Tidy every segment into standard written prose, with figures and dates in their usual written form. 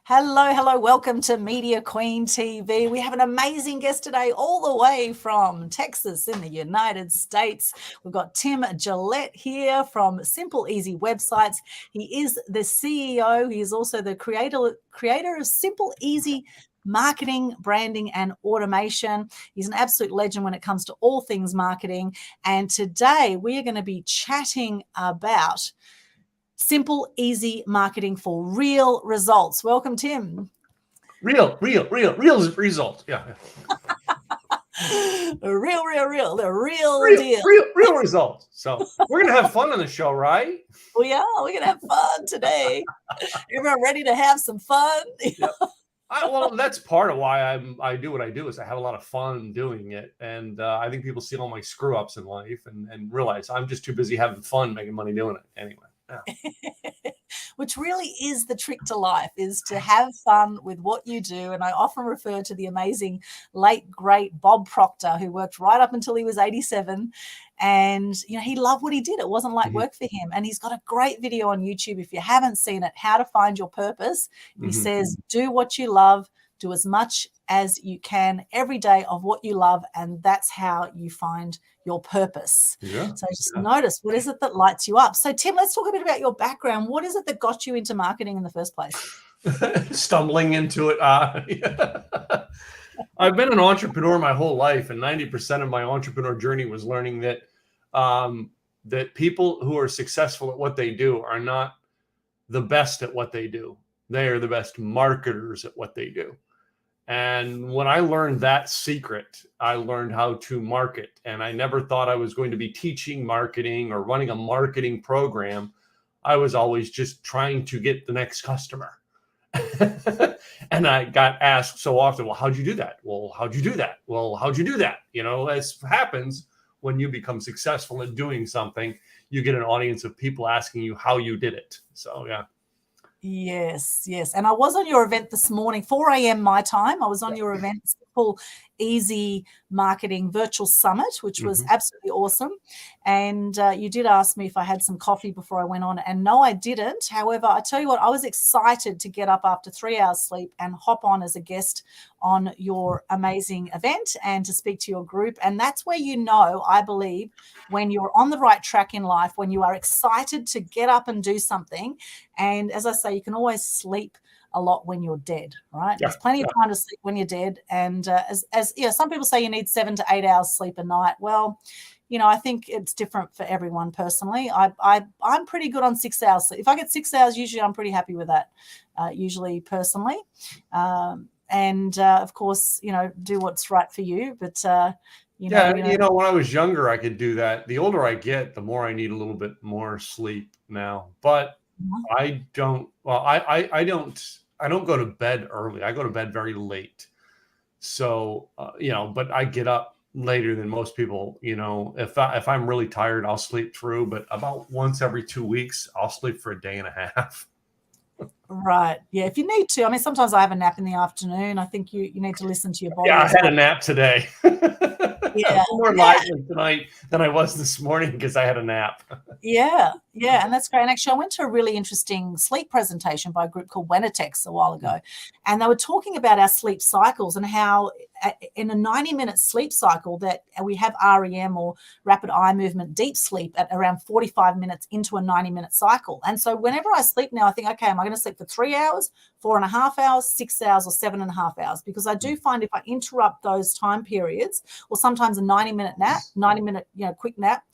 Hello, hello. Welcome to Media Queen TV. We have an amazing guest today, all the way from Texas in the United States. We've got Tim Gillette here from Simple Easy Websites. He is the CEO. He is also the creator of Simple Easy marketing, branding, and automation. He's an absolute legend when it comes to all things marketing. And today we are going to be chatting about simple, easy marketing for real results. Welcome, Tim. Real results. Yeah. Real, the real results. So we're going to have fun on the show, right? We are. We're going to have fun today. Everyone ready to have some fun? Yep. Well, that's part of why I do what I do is I have a lot of fun doing it. And I think people see all my screw ups in life and realize I'm just too busy having fun making money doing it anyway. Yeah. Which really is the trick to life, is to have fun with what you do. And I often refer to the amazing late, great Bob Proctor, who worked right up until he was 87. And, he loved what he did. It wasn't like work for him. And he's got a great video on YouTube, if you haven't seen it, How to Find Your Purpose. He says, do what you love, do as much as you can every day of what you love, and that's how you find your purpose. Yeah. So just notice, what is it that lights you up? So Tim, let's talk a bit about your background. What is it that got you into marketing in the first place? Stumbling into it. I've been an entrepreneur my whole life, and 90% of my entrepreneur journey was learning that that people who are successful at what they do are not the best at what they do. They are the best marketers at what they do. And when I learned that secret, I learned how to market. And I never thought I was going to be teaching marketing or running a marketing program. I was always just trying to get the next customer. And I got asked so often, well, how'd you do that? Well, how'd you do that? Well, how'd you do that? As happens when you become successful at doing something, you get an audience of people asking you how you did it. So, yeah. Yes. And I was on your event this morning, 4 a.m. my time. I was on your event, Simple Easy Marketing Virtual Summit, which was absolutely awesome. And you did ask me if I had some coffee before I went on. And no, I didn't. However, I tell you what, I was excited to get up after 3 hours sleep and hop on as a guest on your amazing event and to speak to your group. And that's where I believe, when you're on the right track in life, when you are excited to get up and do something. And as I say, you can always sleep a lot when you're dead, right? There's plenty of time to sleep when you're dead. And as some people say you need 7 to 8 hours sleep a night. Well, I think it's different for everyone personally. I'm pretty good on 6 hours sleep. If I get 6 hours, usually I'm pretty happy with that, usually personally. Of course, do what's right for you. But, when I was younger, I could do that. The older I get, the more I need a little bit more sleep now. But I don't go to bed early. I go to bed very late. So, but I get up later than most people. If I'm really tired, I'll sleep through, but about once every 2 weeks, I'll sleep for a day and a half. Right. Yeah. If you need to, sometimes I have a nap in the afternoon. I think you need to listen to your body. Yeah, I had a nap today. I'm more lively tonight than I was this morning because I had a nap. Yeah. And that's great. And actually, I went to a really interesting sleep presentation by a group called Wenatex a while ago. And they were talking about our sleep cycles and how in a 90-minute sleep cycle that we have REM, or rapid eye movement deep sleep, at around 45 minutes into a 90-minute cycle. And so whenever I sleep now, I think, okay, am I going to sleep for 3 hours, 4.5 hours, 6 hours, or 7.5 hours? Because I do find if I interrupt those time periods, or sometimes a 90-minute nap, 90-minute, quick nap,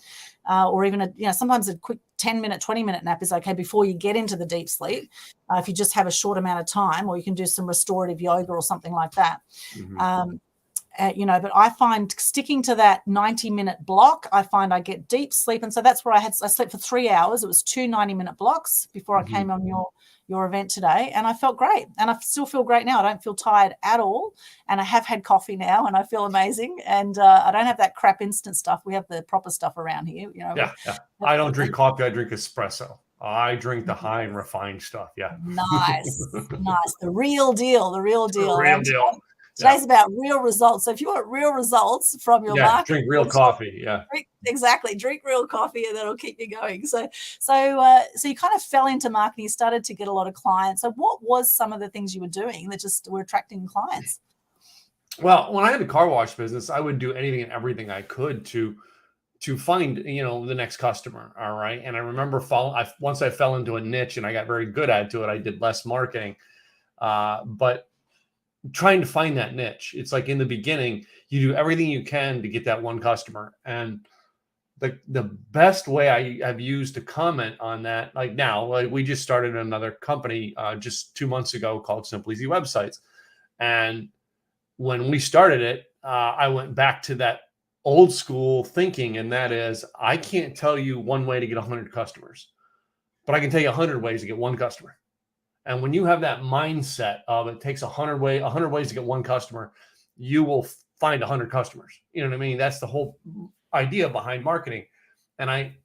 or even sometimes a quick 10-minute, 20-minute nap is okay before you get into the deep sleep. If you just have a short amount of time, or you can do some restorative yoga or something like that. But I find sticking to that 90-minute block, I find I get deep sleep. And so that's where I slept for 3 hours. It was 2 90-minute blocks before I came on your event today. And I felt great. And I still feel great now. I don't feel tired at all. And I have had coffee now and I feel amazing. And I don't have that crap instant stuff. We have the proper stuff around here. I don't drink coffee. I drink espresso. I drink the high and refined stuff. Yeah. Nice. The real deal. The real deal. Today's about real results. So if you want real results from your marketing, drink real coffee. Yeah, exactly. Drink real coffee, and that'll keep you going. So you kind of fell into marketing. You started to get a lot of clients. So what was some of the things you were doing that just were attracting clients? Well, when I had the car wash business, I would do anything and everything I could to find, the next customer. All right. And I remember once I fell into a niche and I got very good at it, I did less marketing. But trying to find that niche, it's like in the beginning, you do everything you can to get that one customer. And the best way I have used to comment on that, like now, like we just started another company just 2 months ago called Simple Easy Websites. And when we started it, I went back to that old school thinking, and that is, I can't tell you one way to get 100 customers, but I can tell you 100 ways to get one customer. And when you have that mindset of it takes 100 ways to get one customer, you will find 100 customers. You know what I mean? That's the whole idea behind marketing. And I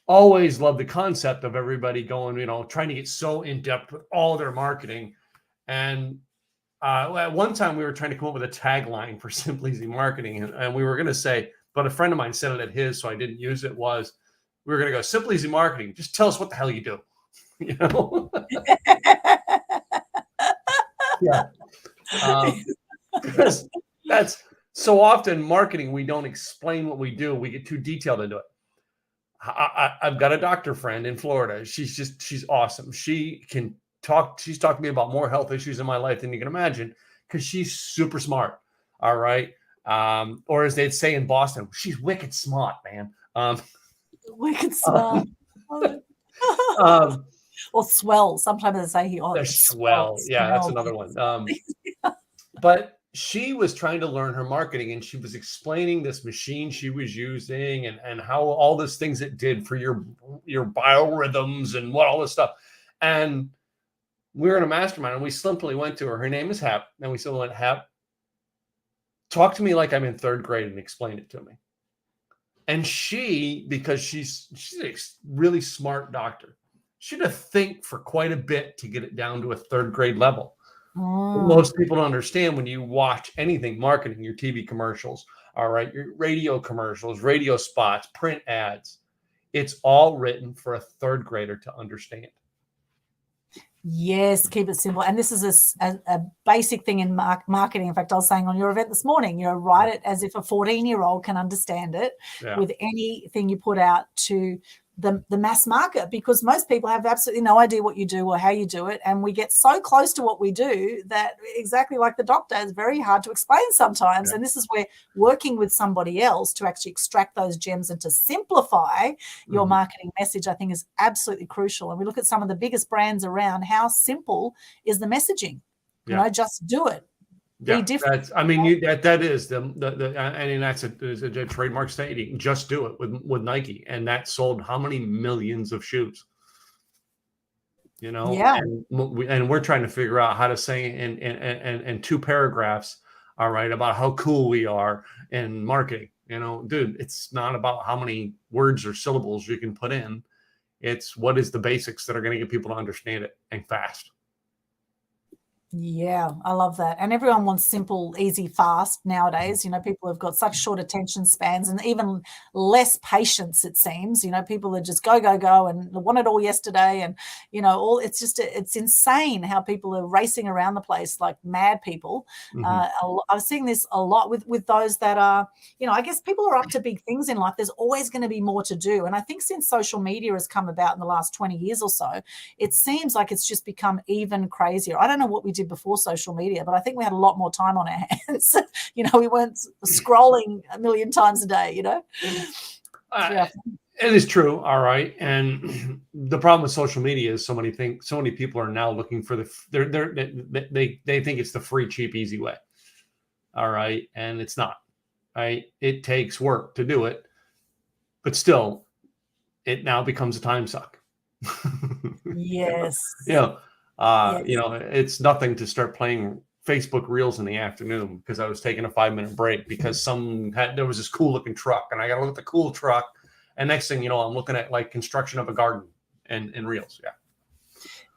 always love the concept of everybody going, trying to get so in depth with all their marketing. And at one time we were trying to come up with a tagline for Simple Easy Marketing, and we were going to say, but a friend of mine said it at his, so I didn't use it, was we were going to go, Simple Easy Marketing, just tell us what the hell you do. Yeah. Because that's so often marketing, we don't explain what we do. We get too detailed into it. I've got a doctor friend in Florida. She's awesome. She's talked to me about more health issues in my life than you can imagine, because she's super smart. All right. Or as they'd say in Boston, she's wicked smart, man. Wicked smart. Or swell. Sometimes they say swell. Yeah, that's another one. But she was trying to learn her marketing, and she was explaining this machine she was using and how all these things it did for your biorhythms and what all this stuff. And we were in a mastermind, and we simply went to her. Her name is Hap. And we said, Hap, talk to me like I'm in third grade and explain it to me. And because she's a really smart doctor, she had to think for quite a bit to get it down to a third grade level. Most people don't understand when you watch anything marketing, your TV commercials, all right, your radio commercials, radio spots, print ads, it's all written for a third grader to understand. Yes, keep it simple. And this is a basic thing in marketing. In fact, I was saying on your event this morning, write it as if a 14-year-old can understand it with anything you put out to the mass market, because most people have absolutely no idea what you do or how you do it. And we get so close to what we do that, exactly like the doctor, it's very hard to explain sometimes. Yeah. And this is where working with somebody else to actually extract those gems and to simplify your marketing message, I think, is absolutely crucial. And we look at some of the biggest brands around, how simple is the messaging? Just do it. Yeah, that's, I mean, that is I mean, that's a trademark statement. Just do it with Nike, and that sold how many millions of shoes? Yeah. And we're trying to figure out how to say in 2 paragraphs, all right, about how cool we are in marketing. Dude, it's not about how many words or syllables you can put in. It's what is the basics that are going to get people to understand it and fast. Yeah, I love that. And everyone wants simple, easy, fast nowadays. People have got such short attention spans and even less patience, it seems. People are just go, go, go and want it all yesterday. And, it's insane how people are racing around the place like mad people. I've seen this a lot with those that are, I guess people are up to big things in life. There's always going to be more to do. And I think since social media has come about in the last 20 years or so, it seems like it's just become even crazier. I don't know what we did before social media, but I think we had a lot more time on our hands. We weren't scrolling a million times a day, Yeah. It is true. All right. And the problem with social media is so many people are now looking for they think it's the free, cheap, easy way. All right. And it's not. Right. It takes work to do it, but still it now becomes a time suck. Yes. Yes. It's nothing to start playing Facebook Reels in the afternoon because I was taking a 5-minute break because there was this cool looking truck and I got to look at the cool truck. And next thing you know, I'm looking at like construction of a garden and Reels. Yeah.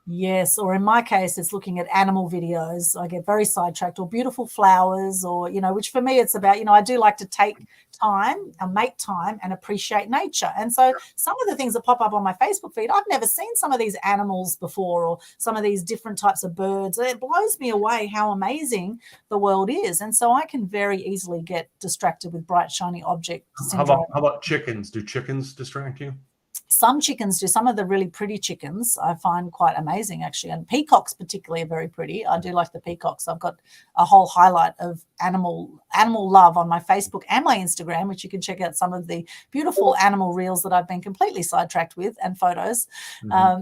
Yes, or in my case, it's looking at animal videos. I get very sidetracked, or beautiful flowers, or, which for me, it's about, I do like to take time and make time and appreciate nature. And so some of the things that pop up on my Facebook feed, I've never seen some of these animals before, or some of these different types of birds. It blows me away how amazing the world is. And so I can very easily get distracted with bright, shiny object syndrome. How about chickens? Do chickens distract you? Some chickens do. Some of the really pretty chickens I find quite amazing, actually. And peacocks particularly are very pretty. I do like the peacocks. I've got a whole highlight of animal love on my Facebook and my Instagram, which you can check out some of the beautiful animal reels that I've been completely sidetracked with, and photos.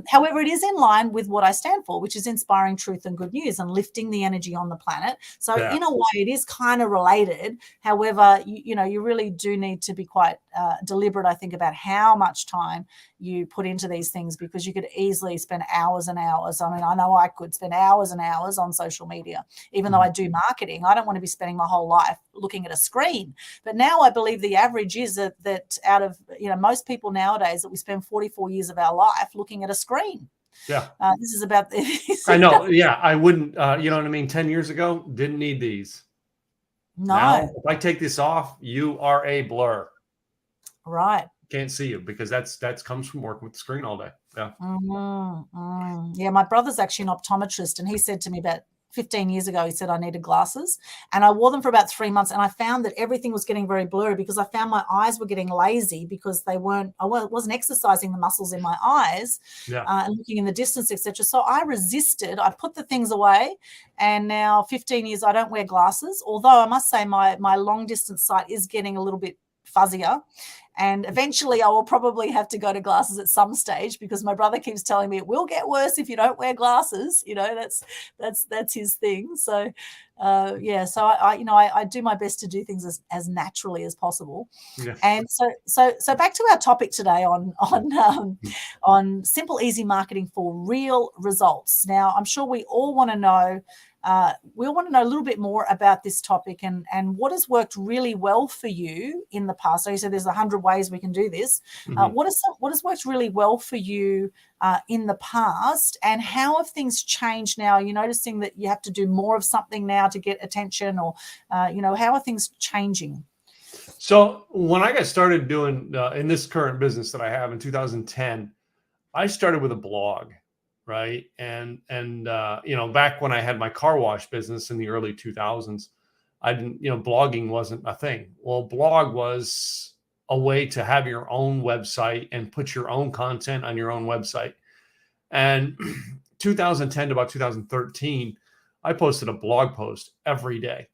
However, it is in line with what I stand for, which is inspiring truth and good news and lifting the energy on the planet. So in a way, it is kind of related. However, you really do need to be quite deliberate, I think, about how much time you put into these things, because you could easily spend hours and hours. I mean, I know I could spend hours and hours on social media. Even though I do marketing, I don't want to be spending my whole life looking at a screen. But now I believe the average is that out of, most people nowadays, that we spend 44 years of our life looking at a screen. Yeah. This is about I know. Yeah. I wouldn't, you know what I mean? 10 years ago, didn't need these. No. Now, if I take this off, you are a blur. Right. Can't see you, because that comes from working with the screen all day. Yeah. Yeah. My brother's actually an optometrist, and he said to me about 15 years ago, he said I needed glasses, and I wore them for about 3 months, and I found that everything was getting very blurry, because I found my eyes were getting lazy, because I wasn't exercising the muscles in my eyes, and looking in the distance, etc. So I resisted. I put the things away, and now 15 years I don't wear glasses, although I must say my long distance sight is getting a little bit fuzzier. And eventually I will probably have to go to glasses at some stage, because my brother keeps telling me it will get worse if you don't wear glasses. That's his thing. So, so I do my best to do things as naturally as possible. Yeah. And so back to our topic today on simple, easy marketing for real results. Now, I'm sure we all want to know. We want to know a little bit more about this topic and what has worked really well for you in the past. So you said there's 100 ways we can do this. What has worked really well for you in the past, and how have things changed now? Are you noticing that you have to do more of something now to get attention, or how are things changing? So when I got started doing in this current business that I have in 2010, I started with a blog. Right. And back when I had my car wash business in the early 2000s, I didn't, blogging wasn't a thing. Well, blog was a way to have your own website and put your own content on your own website. And 2010 to about 2013, I posted a blog post every day.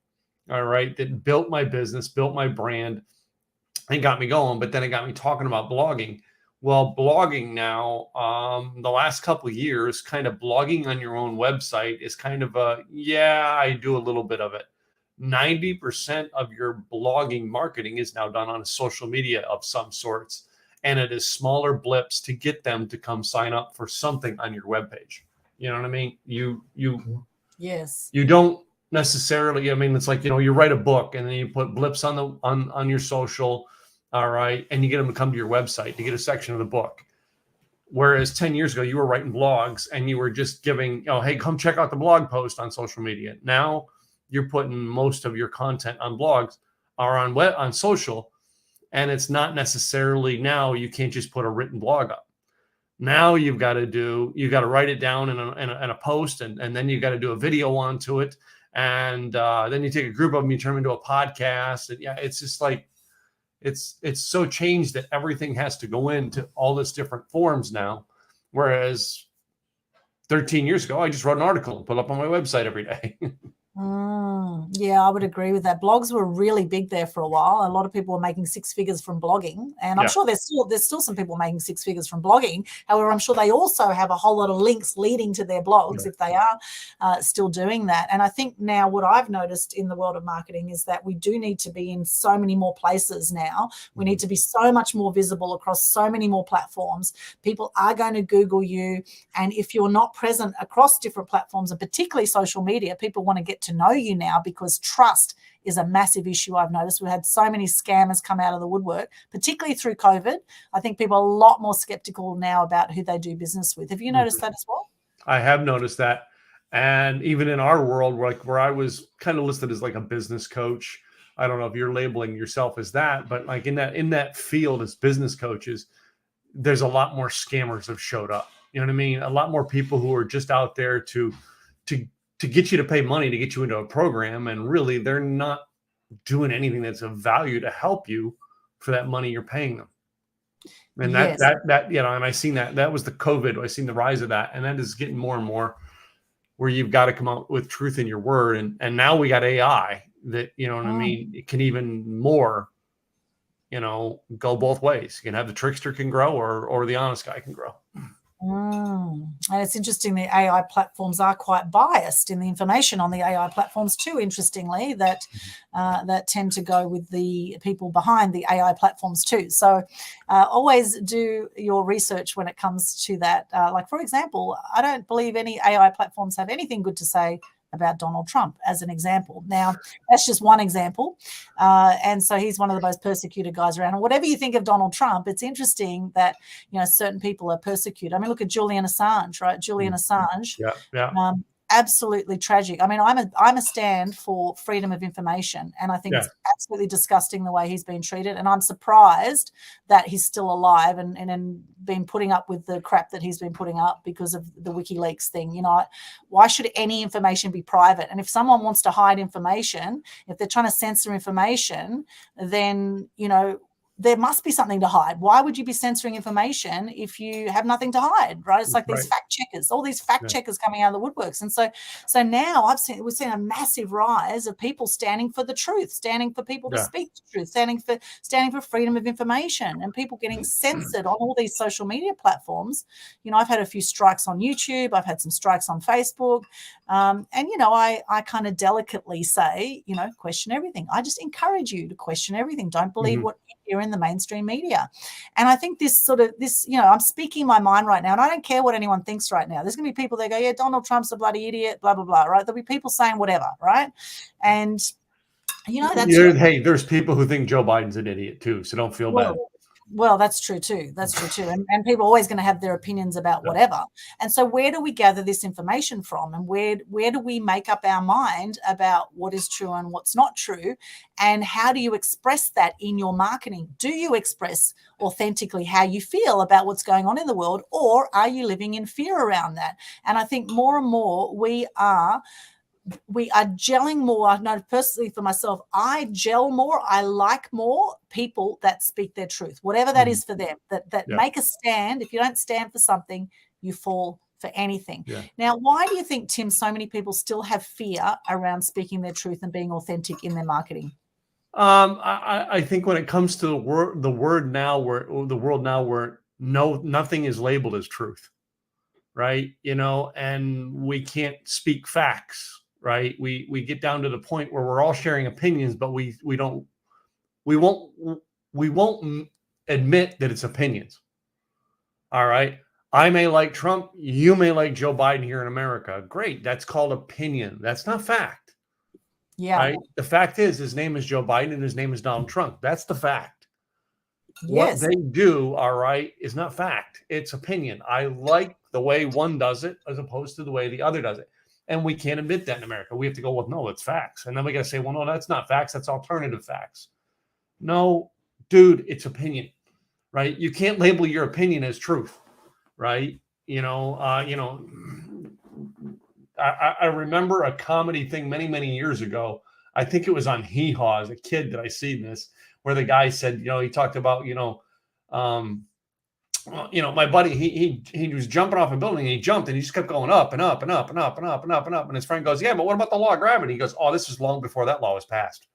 All right. That built my business, built my brand, and got me going. But then it got me talking about blogging. Well, blogging now, the last couple of years, kind of blogging on your own website is kind of I do a little bit of it. 90% of your blogging marketing is now done on a social media of some sorts. And it is smaller blips to get them to come sign up for something on your webpage. You know what I mean? Yes. You don't necessarily, it's like, you write a book and then you put blips on your social. All right. And you get them to come to your website to get a section of the book. Whereas 10 years ago, you were writing blogs and you were just giving, hey, come check out the blog post on social media. Now you're putting most of your content on blogs or on social. And it's not necessarily, now you can't just put a written blog up. Now you've got to write it down in a post, and then you've got to do a video onto it. And then you take a group of them, you turn them into a podcast. And it's just like, it's so changed that everything has to go into all this different forms now. Whereas 13 years ago, I just wrote an article and put it up on my website every day. Yeah, I would agree with that. Blogs were really big there for a while. A lot of people were making six figures from blogging, and I'm sure there's still some people making six figures from blogging. However, I'm sure they also have a whole lot of links leading to their blogs if they are still doing that. And I think now what I've noticed in the world of marketing is that we do need to be in so many more places now. We need to be so much more visible across so many more platforms. People are going to Google you, and if you're not present across different platforms, and particularly social media, people want to get to know you now, because trust is a massive issue. I've noticed we've had so many scammers come out of the woodwork, particularly through COVID. I think people are a lot more skeptical now about who they do business with. Have you noticed that as well? I have noticed that. And even in our world, where I was kind of listed as like a business coach, I don't know if you're labeling yourself as that, but like in that field as business coaches, there's a lot more scammers have showed up. You know what I mean? A lot more people who are just out there to get you to pay money to get you into a program, and really they're not doing anything that's of value to help you for that money you're paying them. And Yes. that you know, and I seen that was the COVID. I seen the rise of that, and that is getting more and more where you've got to come out with truth in your word. And now we got AI that, you know what I mean, it can even more, you know, go both ways. You can have the trickster can grow, or the honest guy can grow. And it's interesting, the AI platforms are quite biased in the information on the AI platforms too, interestingly, that that tend to go with the people behind the AI platforms too. So always do your research when it comes to that. Like, for example, I don't believe any AI platforms have anything good to say about Donald Trump, as an example. Now, that's just one example. And so he's one of the most persecuted guys around. And whatever you think of Donald Trump, it's interesting that, you know, certain people are persecuted. I mean, look at Julian Assange, right? Julian Assange. Yeah. Absolutely tragic. I mean, I'm a stand for freedom of information, and I think it's absolutely disgusting the way he's been treated. And I'm surprised that he's still alive and been putting up with the crap that he's been putting up because of the WikiLeaks thing. You know, why should any information be private? And if someone wants to hide information, if they're trying to censor information, then, you know, there must be something to hide. Why would you be censoring information if you have nothing to hide, right? It's like these fact checkers, all these fact checkers coming out of the woodworks. And so now we've seen a massive rise of people standing for the truth, standing for people to speak the truth, standing for freedom of information, and people getting censored on all these social media platforms. You know, I've had a few strikes on YouTube. I've had some strikes on Facebook. And, you know, I kind of delicately say, you know, question everything. I just encourage you to question everything. Don't believe what you hear in the mainstream media. And I think this, you know, I'm speaking my mind right now, and I don't care what anyone thinks right now. There's going to be people that go, yeah, Donald Trump's a bloody idiot, blah, blah, blah, right? There'll be people saying whatever, right? And, you know, hey, there's people who think Joe Biden's an idiot too, so don't feel bad. Well, that's true too. That's true too. And people are always going to have their opinions about whatever. And so where do we gather this information from? And where do we make up our mind about what is true and what's not true? And how do you express that in your marketing? Do you express authentically how you feel about what's going on in the world, or are you living in fear around that? And I think more and more we are gelling more. I know personally for myself, I gel more. I like more people that speak their truth, whatever that is for them, that make a stand. If you don't stand for something, you fall for anything. Now, why do you think, Tim, so many people still have fear around speaking their truth and being authentic in their marketing? I think when it comes to the world now where nothing is labeled as truth, right? You know, and we can't speak facts. Right. We get down to the point where we're all sharing opinions, but we won't admit that it's opinions. All right. I may like Trump. You may like Joe Biden here in America. Great. That's called opinion. That's not fact. Yeah. Right? The fact is his name is Joe Biden and his name is Donald Trump. That's the fact. Yes. What they do, all right, is not fact. It's opinion. I like the way one does it as opposed to the way the other does it. And we can't admit that in America. We have to go, well, no, it's facts. And then we got to say, well, no, that's not facts. That's alternative facts. No, dude, it's opinion, right? You can't label your opinion as truth, right? I remember a comedy thing many, many years ago. I think it was on Hee Haw as a kid that I seen this, where the guy said, he talked about, my buddy, he was jumping off a building and he jumped and he just kept going up and up and up and up and up and up and up. And his friend goes, yeah, but what about the law of gravity? He goes, oh, this is long before that law was passed.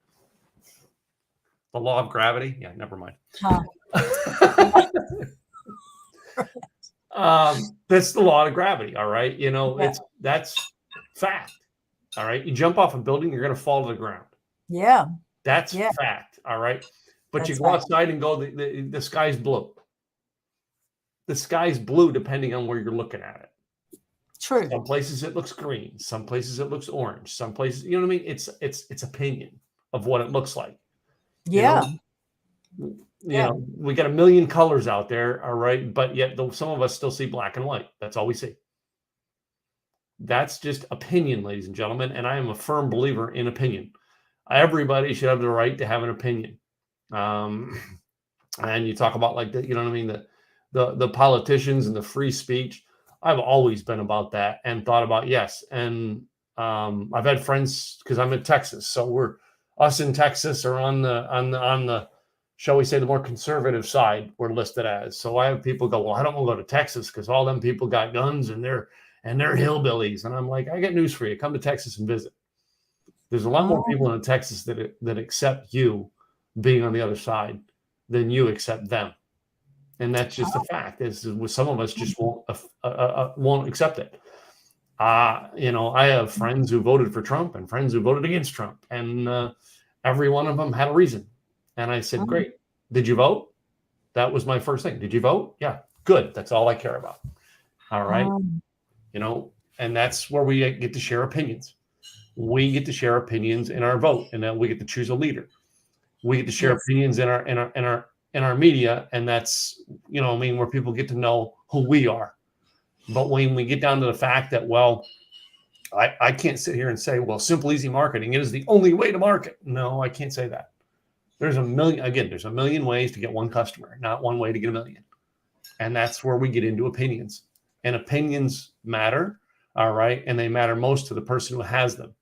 The law of gravity? Yeah, never mind. That's the law of gravity. All right. That's fact. All right. You jump off a building, you're going to fall to the ground. Yeah. That's fact. All right. But that's you go outside and go, the sky's blue. The sky's blue depending on where you're looking at it. True. Some places it looks green. Some places it looks orange. Some places, you know what I mean? It's opinion of what it looks like. Yeah. You know, we got a million colors out there. All right. But yet some of us still see black and white. That's all we see. That's just opinion, ladies and gentlemen. And I am a firm believer in opinion. Everybody should have the right to have an opinion. And you talk about like the, you know what I mean? The politicians and the free speech. I've always been about that and thought about, yes. And I've had friends, because I'm in Texas. So us in Texas are on the, shall we say, the more conservative side we're listed as. So I have people go, well, I don't want to go to Texas because all them people got guns and they're hillbillies. And I'm like, I got news for you. Come to Texas and visit. There's a lot more people in Texas that accept you being on the other side than you accept them. And that's just a fact. Some of us just won't accept it. I have friends who voted for Trump and friends who voted against Trump, and every one of them had a reason. And I said, great. Did you vote? That was my first thing. Did you vote? Yeah, good. That's all I care about. All right. And that's where we get to share opinions. We get to share opinions in our vote, and then we get to choose a leader. We get to share opinions in our media, and that's where people get to know who we are. But when we get down to the fact that, well, I can't sit here and say, well, simple, easy marketing, it is the only way to market. No, I can't say that. There's a million ways to get one customer, not one way to get a million. And that's where we get into opinions. And opinions matter, all right? And they matter most to the person who has them.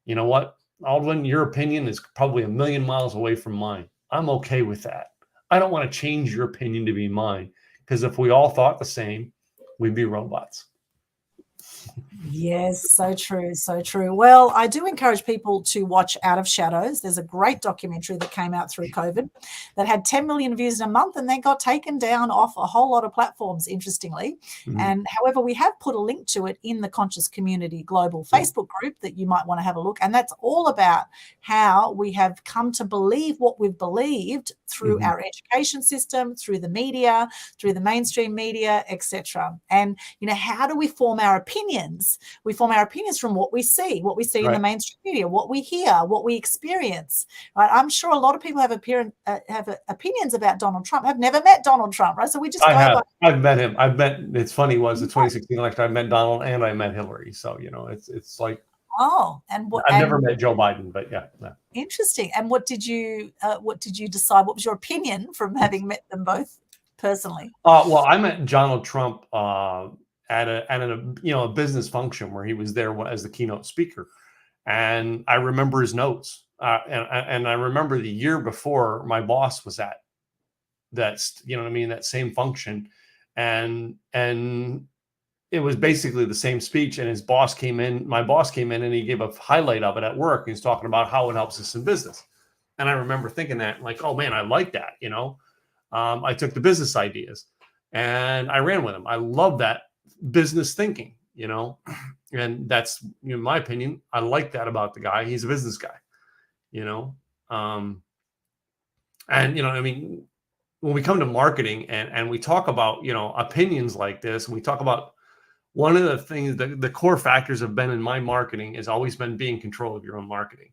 You know what, Aldwin, your opinion is probably a million miles away from mine. I'm okay with that. I don't want to change your opinion to be mine, because if we all thought the same, we'd be robots. Yes, so true, so true. Well, I do encourage people to watch Out of Shadows. There's a great documentary that came out through COVID that had 10 million views in a month, and then got taken down off a whole lot of platforms, interestingly. And however, we have put a link to it in the Conscious Community Global Facebook group that you might want to have a look. And that's all about how we have come to believe what we've believed through our education system, through the media, through the mainstream media, etc. And, how do we form our opinions? We form our opinions from what we see in the mainstream media, what we hear, what we experience. Right? I'm sure a lot of people have opinions about Donald Trump. I've never met Donald Trump, right? So we just I've met him. It's funny, was the 2016 election. I met Donald and I met Hillary. So it's like, and I've never met Joe Biden, but yeah. Interesting. And what did you decide? What was your opinion from having met them both personally? Well, I met Donald Trump at a business function where he was there as the keynote speaker, and I remember his notes. And I remember the year before, my boss was at that same function, and it was basically the same speech. And my boss came in and he gave a highlight of it at work. He's talking about how it helps us in business. And I remember thinking that, like, oh man, I like that. I took the business ideas and I ran with them. I love that business thinking, and that's, in my opinion, I like that about the guy. He's a business guy, and, when we come to marketing and we talk about, opinions like this, and we talk about, one of the things, the core factors have been in my marketing has always been being in control of your own marketing.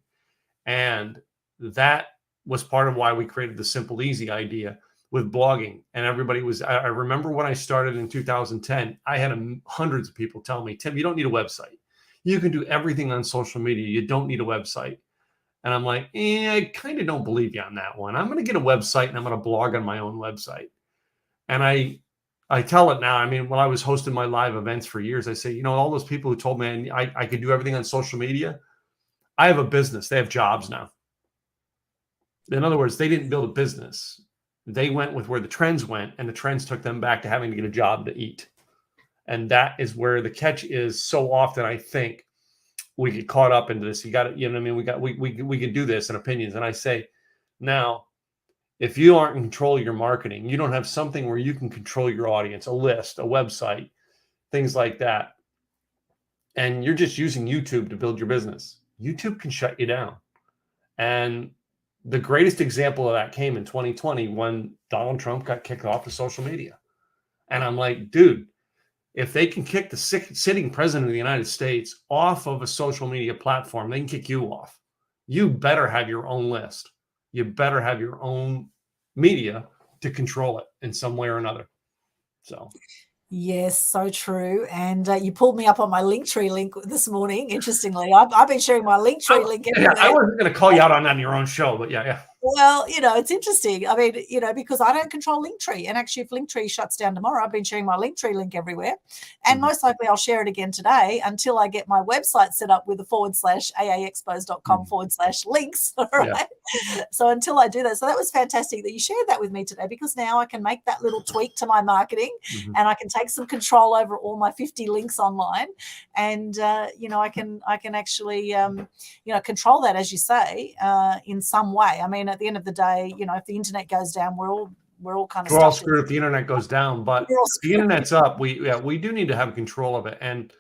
And that was part of why we created the Simple Easy idea with blogging. And I remember when I started in 2010, I had hundreds of people tell me, Tim, you don't need a website. You can do everything on social media. You don't need a website. And I'm like, I kind of don't believe you on that one. I'm going to get a website and I'm going to blog on my own website. And I tell it now. I mean, when I was hosting my live events for years, I say, all those people who told me I could do everything on social media, I have a business. They have jobs now. In other words, they didn't build a business. They went with where the trends went, and the trends took them back to having to get a job to eat. And that is where the catch is. So often, I think we get caught up into this. You got to, we can do this in opinions. And I say, now, if you aren't in control of your marketing, you don't have something where you can control your audience, a list, a website, things like that, and you're just using YouTube to build your business, YouTube can shut you down. And the greatest example of that came in 2020 when Donald Trump got kicked off of social media. And I'm like, dude, if they can kick the sitting president of the United States off of a social media platform, they can kick you off. You better have your own list. You better have your own media to control it in some way or another. So, Yes, so true. And you pulled me up on my Linktree link this morning. Interestingly, I've been sharing my Linktree link Yeah, I everywhere. wasn't going to call you out on that in your own show, but yeah. Well, it's interesting. I mean, because I don't control Linktree. And actually, if Linktree shuts down tomorrow, I've been sharing my Linktree link everywhere. And most likely I'll share it again today until I get my website set up with a /aaexpos.com/links. All right. Yeah. So until I do that. So that was fantastic that you shared that with me today, because now I can make that little tweak to my marketing and I can take some control over all my 50 links online. And, I can actually, control that, as you say, in some way. I mean, at the end of the day, if the internet goes down, we're all kind of we're all screwed if the internet goes down, but the internet's up. We do need to have control of it. And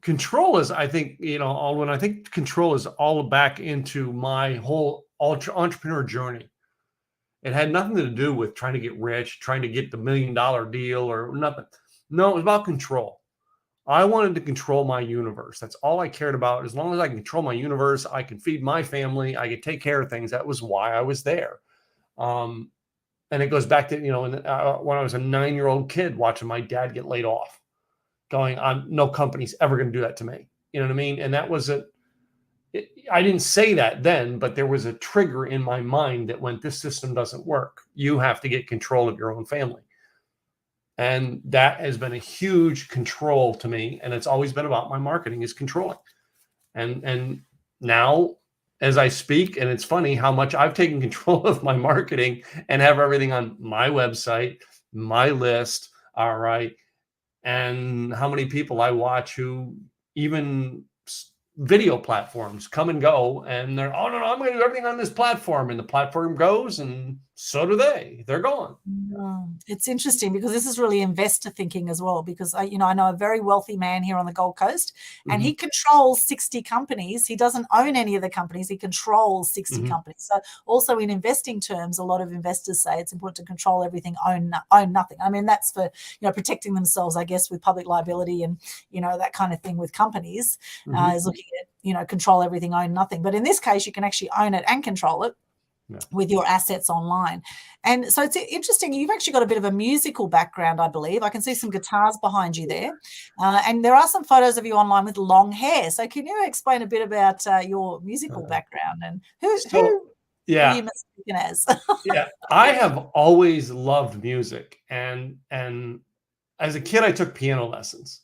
control is, I think, Alwyn, I think control is all back into my whole entrepreneur journey. It had nothing to do with trying to get rich, trying to get the $1 million deal or nothing. No, it was about control. I wanted to control my universe. That's all I cared about. As long as I can control my universe, I can feed my family, I could take care of things. That was why I was there. And it goes back to, when I was a 9-year-old kid watching my dad get laid off, going, no company's ever going to do that to me. You know what I mean? And that was I didn't say that then, but there was a trigger in my mind that went, this system doesn't work. You have to get control of your own family. And that has been a huge control to me. And it's always been about my marketing is controlling. And now as I speak, and it's funny how much I've taken control of my marketing and have everything on my website, my list. All right. And how many people I watch who even video platforms come and go, and they're, oh no, I'm going to do everything on this platform, and the platform goes, and so do they. They're gone. It's interesting because this is really investor thinking as well. Because I know a very wealthy man here on the Gold Coast, and he controls 60 companies. He doesn't own any of the companies. He controls 60 companies. So also in investing terms, a lot of investors say it's important to control everything, own nothing. I mean, that's for protecting themselves, I guess, with public liability and that kind of thing with companies. Is looking at control everything, own nothing. But in this case, you can actually own it and control it. Yeah. With your assets online. And so it's interesting. You've actually got a bit of a musical background, I believe. I can see some guitars behind you there. And there are some photos of you online with long hair. So can you explain a bit about your musical background and who are you mistaken as? Yeah, I have always loved music. And as a kid, I took piano lessons.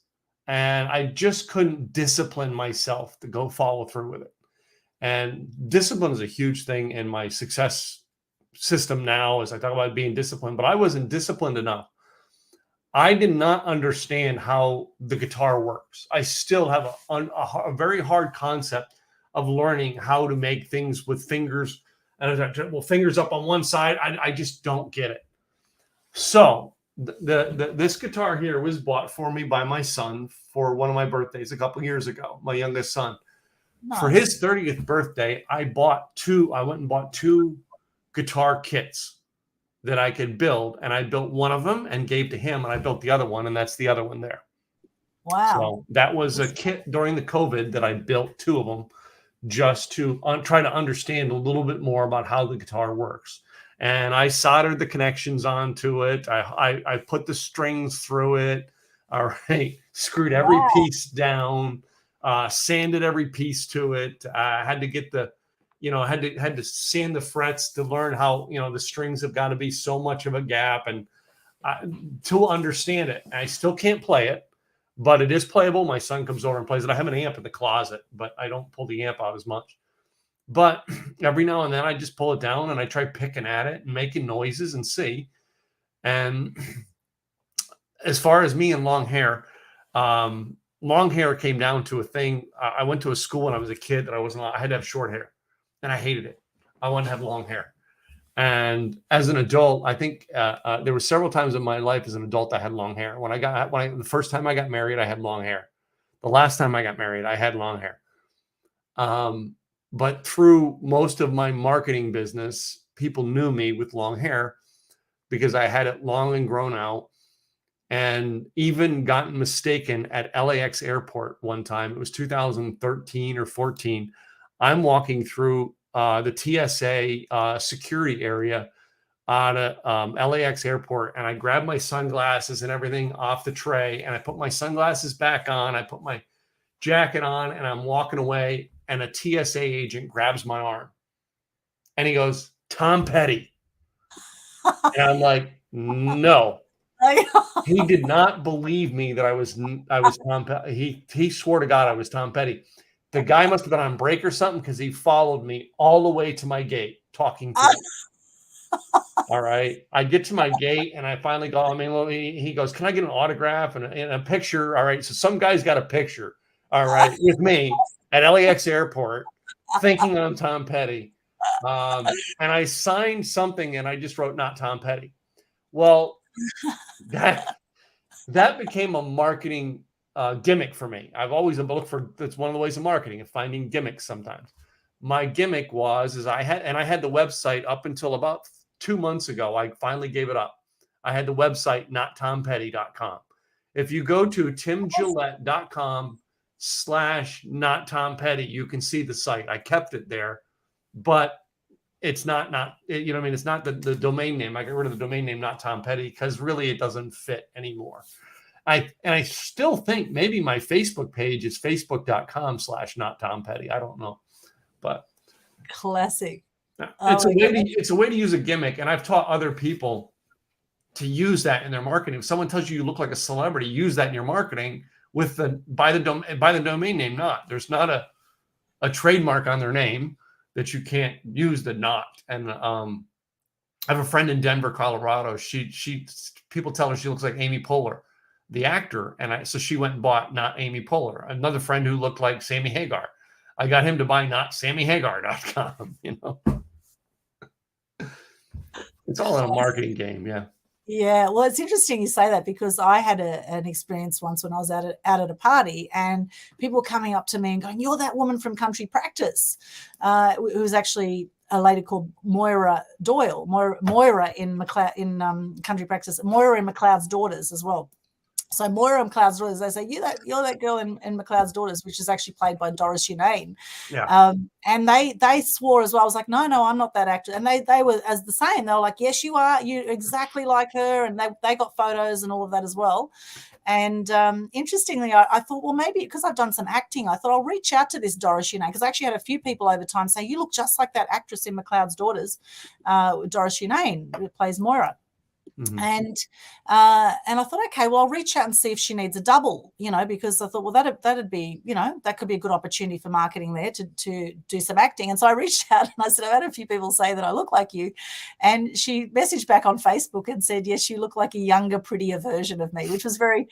And I just couldn't discipline myself to go follow through with it. And discipline is a huge thing in my success system now, as I talk about being disciplined, but I wasn't disciplined enough. I did not understand how the guitar works. I still have a very hard concept of learning how to make things with fingers. And fingers up on one side, I just don't get it. So this guitar here was bought for me by my son for one of my birthdays a couple years ago, my youngest son. Nice. For his 30th birthday, I went and bought 2 guitar kits that I could build, and I built one of them and gave to him, and I built the other one, and that's the other one there. Wow. So that was a kit during the COVID that I built 2 of them just to try to understand a little bit more about how the guitar works. And I soldered the connections onto it. I put the strings through it. All right. Screwed every piece down. Sanded every piece to it. I had to get had to sand the frets to learn how, the strings have got to be so much of a gap and to understand it. I still can't play it, but it is playable. My son comes over and plays it. I have an amp in the closet, but I don't pull the amp out as much. But every now and then I just pull it down and I try picking at it and making noises and see. And as far as me and long hair came down to a thing. I went to a school when I was a kid that I had to have short hair, and I hated it. I wanted to have long hair. And as an adult, I think there were several times in my life as an adult I had long hair. The first time I got married, I had long hair. The last time I got married, I had long hair. But through most of my marketing business, people knew me with long hair because I had it long and grown out. And even gotten mistaken at LAX airport one time. It was 2013 or 14. I'm walking through the TSA security area out of LAX airport, and I grabbed my sunglasses and everything off the tray, and I put my sunglasses back on. I put my jacket on, and I'm walking away, and a TSA agent grabs my arm, and he goes, "Tom Petty," and I'm like, "No." He did not believe me that I was Tom Petty. He swore to God I was Tom Petty. The guy must have been on break or something, because he followed me all the way to my gate talking to me. All right. I get to my gate and I finally go, he goes, "Can I get an autograph and a picture?" All right. So some guy's got a picture, all right, with me at LAX airport thinking I'm Tom Petty. And I signed something and I just wrote, "Not Tom Petty." Well, that became a marketing gimmick for me. I've always looked for, that's one of the ways of marketing, and finding gimmicks sometimes. My gimmick was I had the website up until about 2 months ago. I finally gave it up. I had the website, nottompetty.com. If you go to timgillette.com/nottompetty, you can see the site. I kept it there, but it's not, you know what I mean? It's not the domain name. I got rid of the domain name, Not Tom Petty, because really it doesn't fit anymore. I still think maybe my Facebook page is facebook.com/nottompetty. I don't know, but classic. It's a way to use a gimmick, and I've taught other people to use that in their marketing. If someone tells you look like a celebrity, use that in your marketing with by the domain name Not. There's not a trademark on their name that you can't use the Not. And I have a friend in Denver, Colorado. She people tell her she looks like Amy Poehler, the actor, and so she went and bought Not Amy Poehler. Another friend who looked like Sammy Hagar, I got him to buy NotSammyHagar.com. You know, it's all in a marketing game. Yeah. Yeah, well, it's interesting you say that, because I had an experience once when I was out at a party, and people coming up to me and going, "You're that woman from Country Practice," who was actually a lady called Moira Doyle, Moira in Country Practice, Moira in McLeod's Daughters as well. So Moira and McLeod's Daughters, they say, you're that girl in McLeod's Daughters, which is actually played by Doris Unane. Yeah. And they swore as well. I was like, no, I'm not that actor. And they were as the same. They were like, yes, you are. You're exactly like her. And they got photos and all of that as well. And interestingly, I thought, well, maybe because I've done some acting, I thought I'll reach out to this Doris Unane, because I actually had a few people over time say, you look just like that actress in McLeod's Daughters, Doris Unane, who plays Moira. Mm-hmm. And I thought, okay, well, I'll reach out and see if she needs a double, because I thought, well, that'd be, that could be a good opportunity for marketing there to do some acting. And so I reached out and I said, I've had a few people say that I look like you. And she messaged back on Facebook and said, yes, you look like a younger, prettier version of me, which was very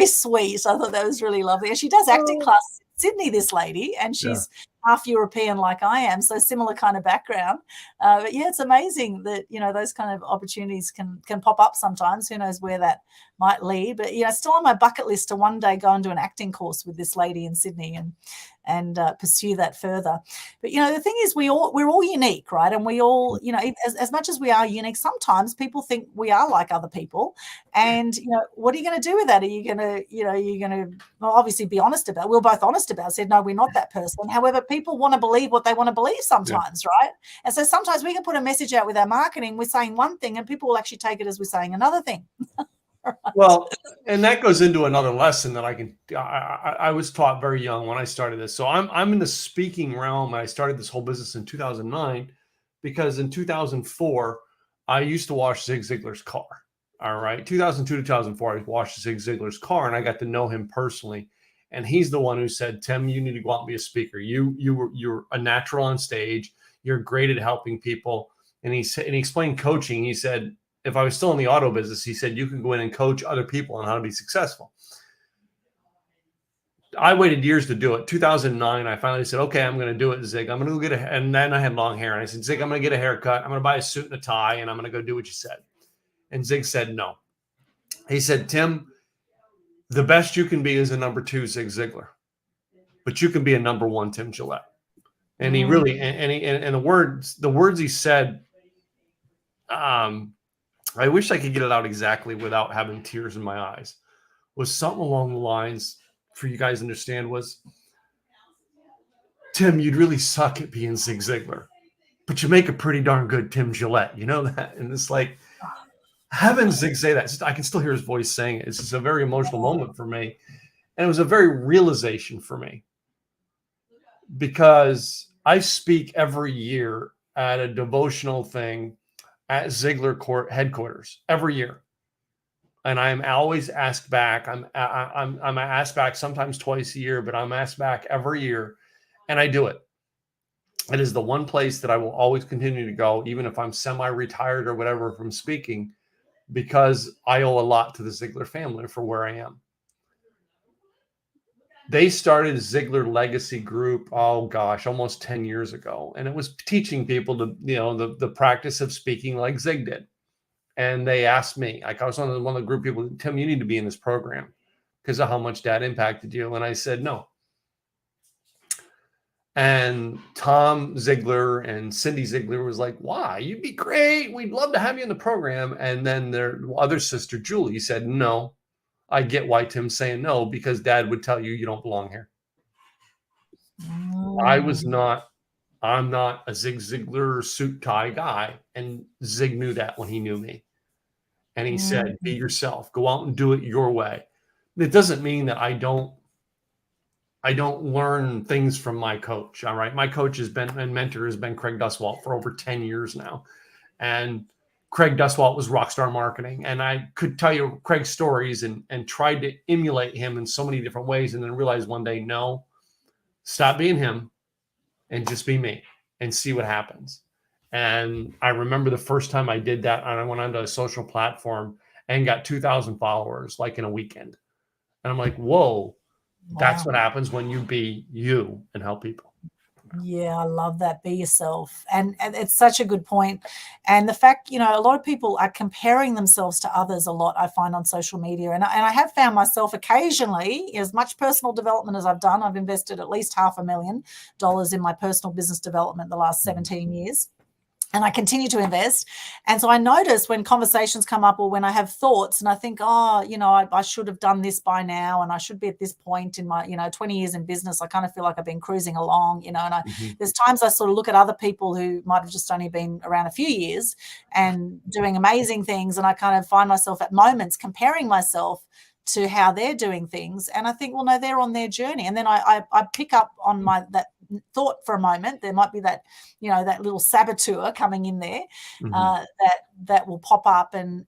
sweet. I thought that was really lovely. And she does acting class in Sydney, this lady, and she's half European like I am, so similar kind of background. But yeah, it's amazing that those kind of opportunities can pop up sometimes. Who knows where that might lead? But still on my bucket list to one day go and do an acting course with this lady in Sydney and pursue that further. But the thing is, we're all unique, right? And we all, as much as we are unique, sometimes people think we are like other people. And what are you going to do with that? Are you going to obviously be honest about it? We're both honest about it. Said no, we're not that person. However, people want to believe what they want to believe sometimes, right? And so sometimes we can put a message out with our marketing. We're saying one thing, and people will actually take it as we're saying another thing. Right. Well, and that goes into another lesson that I was taught very young when I started this. So I'm in the speaking realm. I started this whole business in 2009 because in 2004 I used to wash Zig Ziglar's car. All right, 2002 to 2004 I washed Zig Ziglar's car, and I got to know him personally. And he's the one who said, "Tim, you need to go out and be a speaker. You're a natural on stage. You're great at helping people." And he explained coaching. He said, if I was still in the auto business, he said, you can go in and coach other people on how to be successful. I waited years to do it. 2009, I finally said, okay, I'm going to do it, Zig. I'm going to go get and then I had long hair. And I said, Zig, I'm going to get a haircut. I'm going to buy a suit and a tie, and I'm going to go do what you said. And Zig said, no. He said, Tim, the best you can be is a number 2 Zig Ziglar, but you can be a number 1 Tim Gillette. And he really, and the words he said, I wish I could get it out exactly without having tears in my eyes, was something along the lines, for you guys to understand, was, Tim, you'd really suck at being Zig Ziglar. but you make a pretty darn good Tim Gillette. You know that? And it's like, having Zig say that, I can still hear his voice saying it. It's just a very emotional moment for me. And it was a very realization for me, because I speak every year at a devotional thing at Ziglar Court headquarters every year. And I'm always asked back. I'm asked back sometimes twice a year, but I'm asked back every year, and I do it. It is the one place that I will always continue to go, even if I'm semi-retired or whatever from speaking, because I owe a lot to the Ziglar family for where I am. They started Ziglar Legacy Group, oh gosh, almost 10 years ago. And it was teaching people to, the practice of speaking like Zig did. And they asked me, like I was one of the group people, Tim, you need to be in this program because of how much Dad impacted you. And I said, no. And Tom Ziglar and Cindy Ziglar was like, why? You'd be great. We'd love to have you in the program. And then their other sister, Julie, said, no. I get why Tim's saying no, because Dad would tell you you don't belong here. I'm not a Zig Ziglar suit tie guy. And Zig knew that when he knew me. And he said, be yourself, go out and do it your way. It doesn't mean that I don't learn things from my coach. All right. My coach and mentor has been Craig Duswalt for over 10 years now. And Craig Duswalt was Rockstar Marketing. And I could tell you Craig's stories and tried to emulate him in so many different ways. And then realized one day, no, stop being him and just be me and see what happens. And I remember the first time I did that, and I went onto a social platform and got 2,000 followers like in a weekend. And I'm like, whoa, that's what happens when you be you and help people. Yeah, I love that. Be yourself. And it's such a good point. And the fact, a lot of people are comparing themselves to others a lot, I find, on social media. And I have found myself occasionally, as much personal development as I've done, I've invested at least $500,000 in my personal business development the last 17 years. And I continue to invest. And so I notice when conversations come up or when I have thoughts and I think, I should have done this by now and I should be at this point in my, 20 years in business. I kind of feel like I've been cruising along, and there's times I sort of look at other people who might have just only been around a few years and doing amazing things. And I kind of find myself at moments comparing myself to how they're doing things. And I think, well, no, they're on their journey. And then I pick up on that thought for a moment. There might be that, that little saboteur coming in there that will pop up and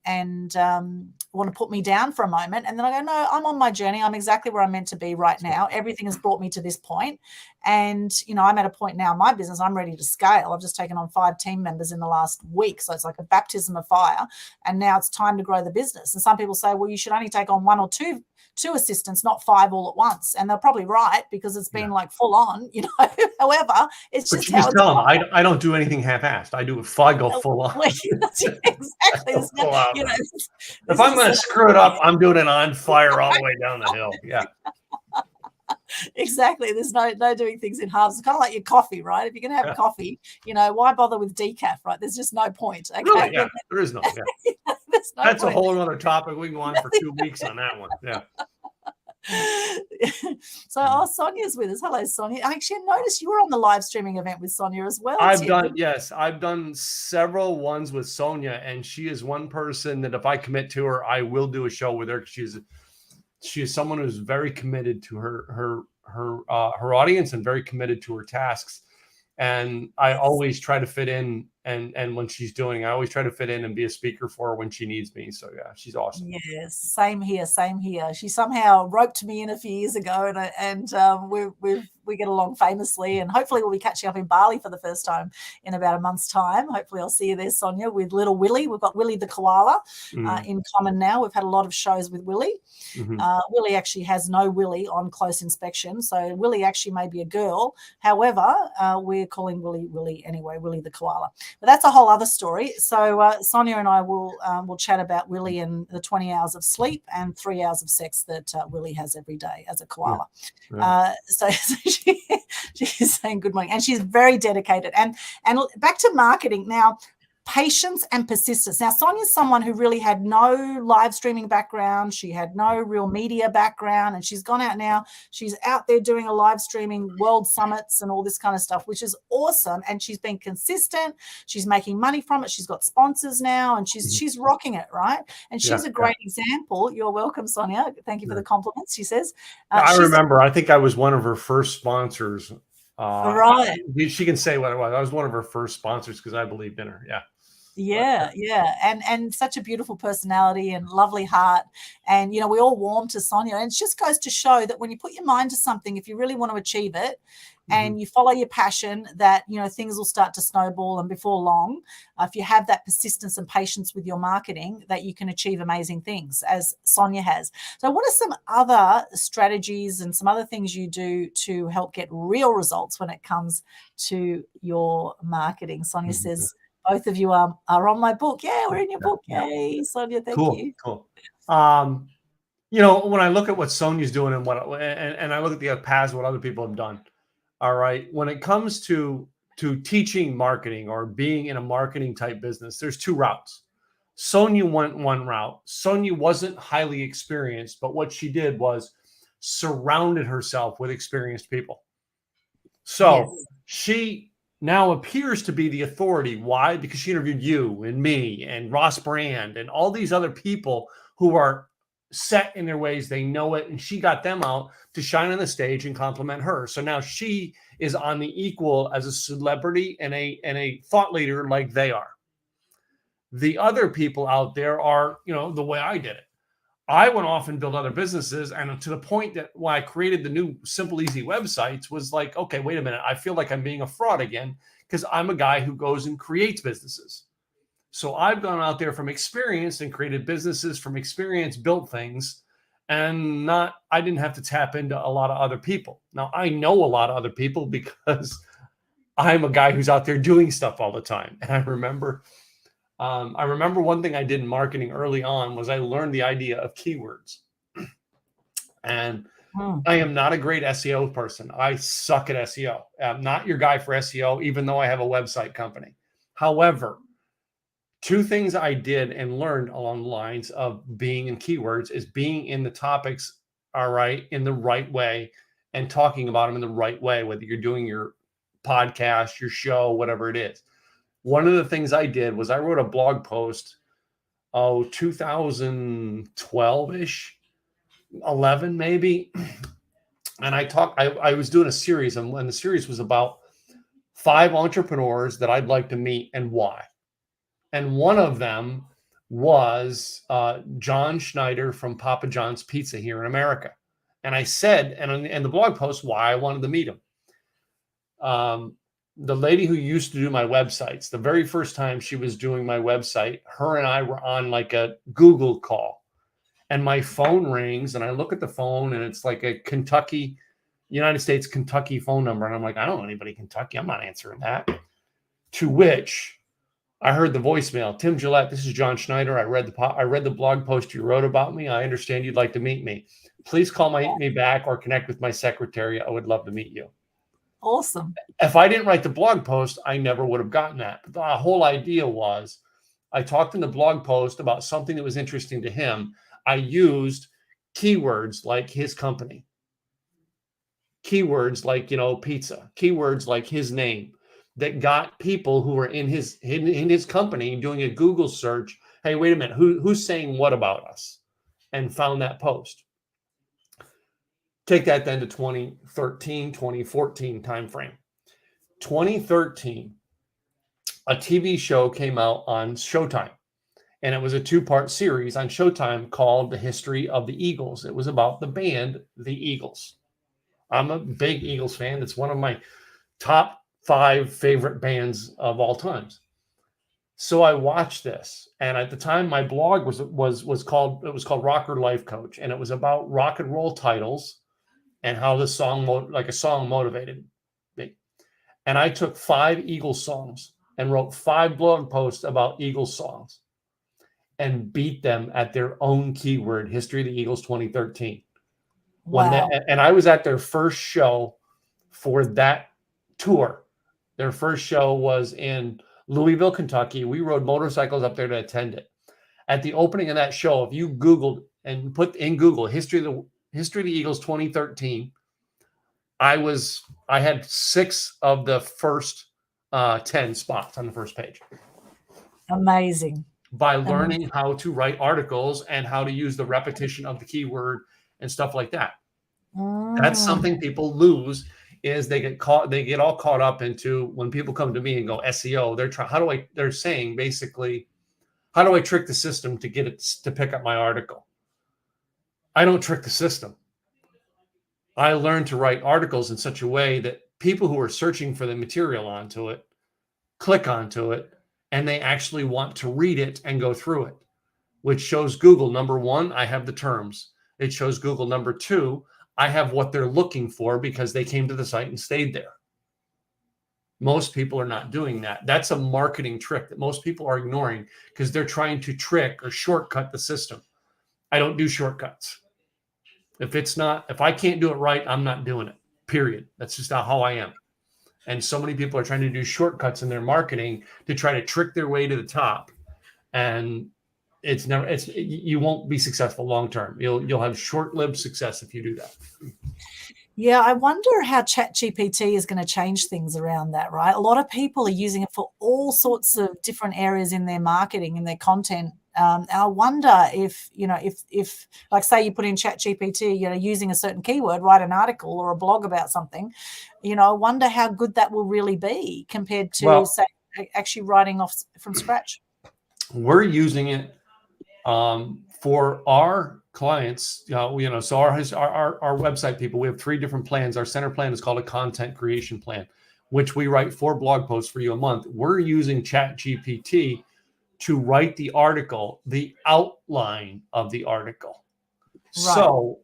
want to put me down for a moment. And then I go, no, I'm on my journey. I'm exactly where I'm meant to be right now. Everything has brought me to this point. And, I'm at a point now in my business, I'm ready to scale. I've just taken on 5 team members in the last week. So it's like a baptism of fire. And now it's time to grow the business. And some people say, well, you should only take on 1 or 2 assistants, not 5 all at once. And they're probably right because it's been like full on, However, it's just how it's tell them, I don't do anything half-assed. I do it full on. Exactly. If I'm going to screw it up, I'm doing it on fire all the way down the hill. Yeah. Exactly. There's no doing things in halves. It's kind of like your coffee, right? If you're going to have coffee, why bother with decaf, right? There's just no point. Okay? Really? Yeah, there is no. Yeah. That's point. A whole other topic. We can go on for 2 weeks on that one. Yeah. So, Sonia's with us. Hello, Sonia. I actually noticed you were on the live streaming event with Sonia as well. I've done several ones with Sonia, and she is one person that if I commit to her, I will do a show with her. She is someone who's very committed to her audience and very committed to her tasks. And I always try to fit in, and when she's doing, I always try to fit in and be a speaker for her when she needs me. So yeah, she's awesome. Yes, same here. She somehow roped me in a few years ago, and we get along famously. And hopefully we'll be catching up in Bali for the first time in about a month's time. Hopefully I'll see you there, Sonia, with little Willie. We've got Willie the koala in common now. We've had a lot of shows with Willie. Willie actually has no Willie on close inspection, so Willie actually may be a girl. However, we're calling Willie anyway, Willie the koala. But that's a whole other story. So Sonia and I will chat about Willie and the 20 hours of sleep and 3 hours of sex that Willie has every day as a koala. Yeah. So she's saying good morning, and she's very dedicated. And back to marketing now. patience and persistence. Now, Sonia's someone who really had no live streaming background. She had no real media background, and she's gone out now. She's out there doing a live streaming world summits and all this kind of stuff, which is awesome. And she's been consistent. She's making money from it. She's got sponsors now, and she's rocking it, right? And she's a great example. You're welcome, Sonia. Thank you for the compliments, she says. I remember, I think I was one of her first sponsors. Right. She can say what it was. I was one of her first sponsors because I believed in her. Yeah. And such a beautiful personality and lovely heart. And, you know, we all warm to Sonia. And it just goes to show that when you put your mind to something, if you really want to achieve it and you follow your passion, that, you know, things will start to snowball. And before long, if you have that persistence and patience with your marketing, that you can achieve amazing things, as Sonia has. So what are some other strategies and some other things you do to help get real results when it comes to your marketing? Sonia says, both of you are on my book. Yeah, we're in your book. Yay, Sonia, thank you. Cool. You know, when I look at what Sonia's doing and and I look at the paths, what other people have done. All right. When it comes to teaching marketing or being in a marketing type business, there's two routes. Sonia went one route. Sonia wasn't highly experienced, but what she did was surrounded herself with experienced people. So she now appears to be the authority. Why? Because she interviewed you and me and Ross Brand and all these other people who are set in their ways. They know it. And she got them out to shine on the stage and compliment her. So now she is on the equal as a celebrity and a thought leader like they are. The other people out there are, you know, the way I did it. I went off and built other businesses, and to the point that why I created the new Simple Easy websites was like, okay, wait a minute. I feel like I'm being a fraud again because I'm a guy who goes and creates businesses. So I've gone out there from experience and created businesses from experience, built things, and I didn't have to tap into a lot of other people. Now I know a lot of other people because I'm a guy who's out there doing stuff all the time. And I remember one thing I did in marketing early on was I learned the idea of keywords. And I am not a great SEO person. I suck at SEO. I'm not your guy for SEO, even though I have a website company. However, two things I did and learned along the lines of being in keywords is being in the topics, all right, in the right way and talking about them in the right way, whether you're doing your podcast, your show, whatever it is. One of the things I did was I wrote a blog post, 2012-ish, 11 maybe. And I was doing a series, and the series was about 5 entrepreneurs that I'd like to meet and why. And one of them was John Schneider from Papa John's Pizza here in America. And I said, and in the blog post, why I wanted to meet him. The lady who used to do my websites, the very first time she was doing my website, her and I were on like a Google call. And my phone rings, and I look at the phone, and it's like a United States Kentucky phone number. And I'm like, I don't know anybody in Kentucky. I'm not answering that. To which I heard the voicemail. Tim Gillette, this is John Schneider. I read the blog post you wrote about me. I understand you'd like to meet me. Please call me back or connect with my secretary. I would love to meet you. Awesome. If I didn't write the blog post, I never would have gotten that. But the whole idea was I talked in the blog post about something that was interesting to him. I used keywords like his company, keywords like, pizza, keywords like his name that got people who were in his company doing a Google search. Hey, wait a minute. Who's saying what about us? And found that post. Take that then to 2013, 2014 timeframe. 2013, a TV show came out on Showtime, and it was a 2-part series on Showtime called The History of the Eagles. It was about the band, the Eagles. I'm a big Eagles fan. It's one of my top 5 favorite bands of all times. So I watched this, and at the time, my blog was called Rocker Life Coach, and it was about rock and roll titles and how the song, like a song, motivated me. And I took 5 Eagles songs and wrote 5 blog posts about Eagles songs and beat them at their own keyword, History of the Eagles 2013. Wow. And I was at their first show for that tour. Their first show was in Louisville, Kentucky. We rode motorcycles up there to attend it. At the opening of that show, if you Googled and put in Google history of the Eagles 2013, I had 6 of the first 10 spots on the first page. Amazing. By learning how to write articles and how to use the repetition of the keyword and stuff like that. That's something people lose, is they get all caught up into, when people come to me and go SEO, they're saying basically, how do I trick the system to get it to pick up my article? I don't trick the system. I learned to write articles in such a way that people who are searching for the material onto it click onto it, and they actually want to read it and go through it, which shows Google, number one, I have the terms. It shows Google, number two, I have what they're looking for because they came to the site and stayed there. Most people are not doing that. That's a marketing trick that most people are ignoring because they're trying to trick or shortcut the system. I don't do shortcuts. If I can't do it right, I'm not doing it, period. That's just not how I am. And so many people are trying to do shortcuts in their marketing to try to trick their way to the top. And you won't be successful long-term. You'll have short-lived success if you do that. Yeah, I wonder how ChatGPT is going to change things around that, right? A lot of people are using it for all sorts of different areas in their marketing and their content. And I wonder if like, say you put in ChatGPT, using a certain keyword, write an article or a blog about something, I wonder how good that will really be compared to, say, actually writing off from scratch. We're using it for our clients, so our website people, we have 3 different plans. Our center plan is called a content creation plan, which we write 4 blog posts for you a month. We're using ChatGPT to write the article, the outline of the article. Right. So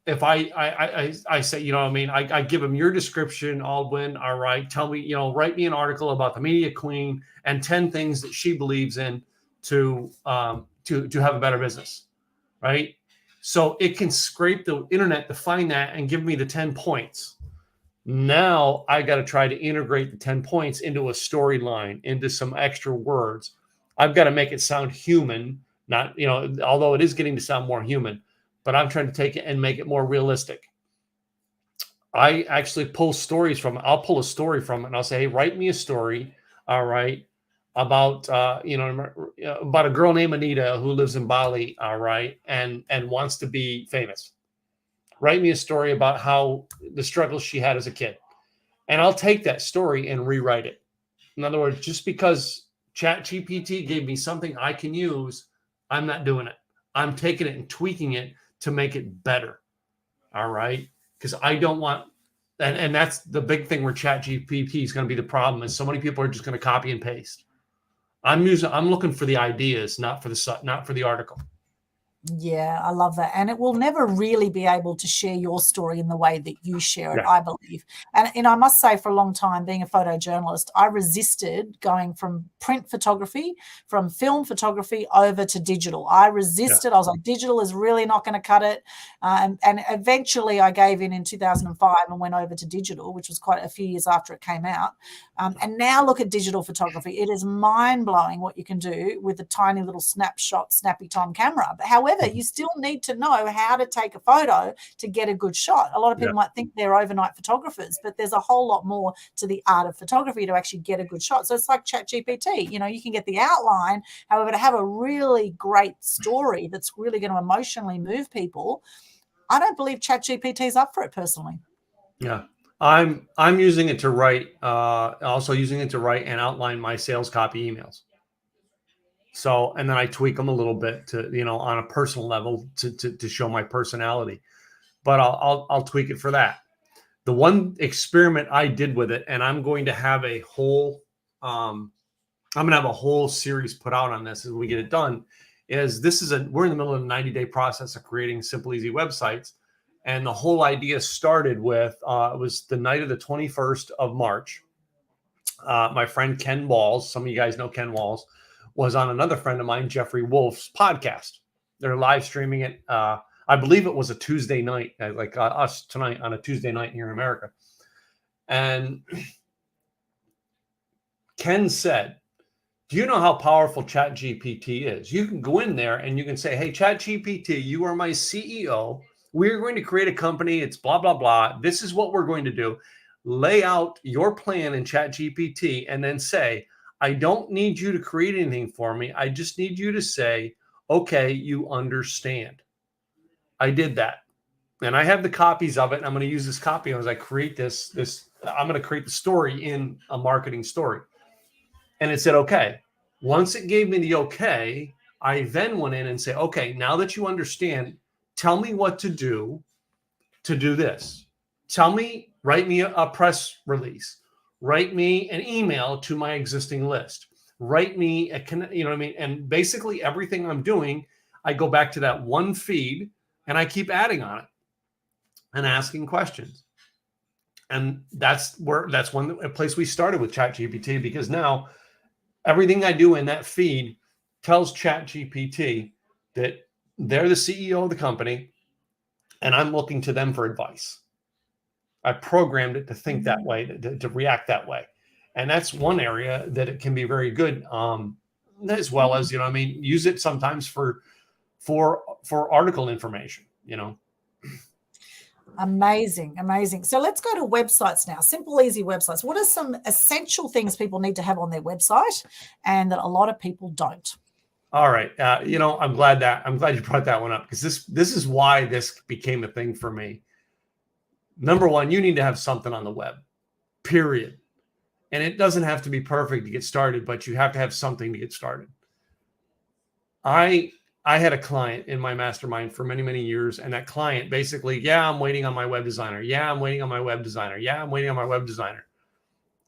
if I say, I give them your description, Aldwin, all right, tell me, write me an article about the media queen and 10 things that she believes in to have a better business, right? So it can scrape the internet to find that and give me the 10 points. Now I got to try to integrate the 10 points into a storyline, into some extra words. I've got to make it sound human, not, although it is getting to sound more human, but I'm trying to take it and make it more realistic. I actually pull stories from it. I'll pull a story from it and I'll say, hey, write me a story, all right, about about a girl named Anita who lives in Bali, all right, and wants to be famous. Write me a story about how the struggles she had as a kid. And I'll take that story and rewrite it. In other words, just because ChatGPT gave me something I can use, I'm not doing it. I'm taking it and tweaking it to make it better. All right. Because I don't want, and that's the big thing where ChatGPT is going to be the problem, is so many people are just going to copy and paste. I'm looking for the ideas, not for the article. Yeah, I love that. And it will never really be able to share your story in the way that you share it, I believe. And I must say, for a long time, being a photojournalist, I resisted going from print photography, from film photography over to digital. I resisted. I was like, digital is really not going to cut it. And eventually I gave in 2005 and went over to digital, which was quite a few years after it came out. And now look at digital photography. It is mind-blowing what you can do with a tiny little snapshot, snappy time camera. But however, you still need to know how to take a photo to get a good shot. A lot of people might think they're overnight photographers, but there's a whole lot more to the art of photography to actually get a good shot. So it's like ChatGPT. You can get the outline. However, to have a really great story that's really going to emotionally move people, I don't believe ChatGPT is up for it personally. Yeah. I'm using it to write, also using it to write and outline my sales copy emails. So, and then I tweak them a little bit to, on a personal level to show my personality, but I'll tweak it for that. The one experiment I did with it, and I'm going to have a whole series put out on this as we get it done, is we're in the middle of a 90-day process of creating simple, easy websites. And the whole idea started with, it was the night of the 21st of March. My friend Ken Walls, some of you guys know Ken Walls, was on another friend of mine, Jeffrey Wolf's podcast. They're live streaming it. I believe it was a Tuesday night, like us tonight on a Tuesday night here in America. And Ken said, Do you know how powerful ChatGPT is? You can go in there and you can say, hey, ChatGPT, you are my CEO. We're going to create a company. It's blah, blah, blah. This is what we're going to do. Lay out your plan in ChatGPT and then say, I don't need you to create anything for me. I just need you to say, okay, you understand. I did that. And I have the copies of it. And I'm going to use this copy as I create this. I'm going to create the story in a marketing story. And it said, okay. Once it gave me the okay, I then went in and say, okay, now that you understand, tell me what to do this. Write me a press release. Write me an email to my existing list. Write me you know what I mean? And basically everything I'm doing, I go back to that one feed and I keep adding on it and asking questions. And that's a place we started with ChatGPT, because now everything I do in that feed tells ChatGPT that they're the CEO of the company and I'm looking to them for advice. I programmed it to think that way, to react that way. And that's one area that it can be very good, as well as, use it sometimes for article information, Amazing. So let's go to websites now. Simple, easy websites. What are some essential things people need to have on their website and that a lot of people don't? All right. I'm glad you brought that one up, because this is why this became a thing for me. Number one, you need to have something on the web, period. And it doesn't have to be perfect to get started, but you have to have something to get started. I had a client in my mastermind for many, many years. And that client basically, I'm waiting on my web designer. I'm waiting on my web designer. I'm waiting on my web designer.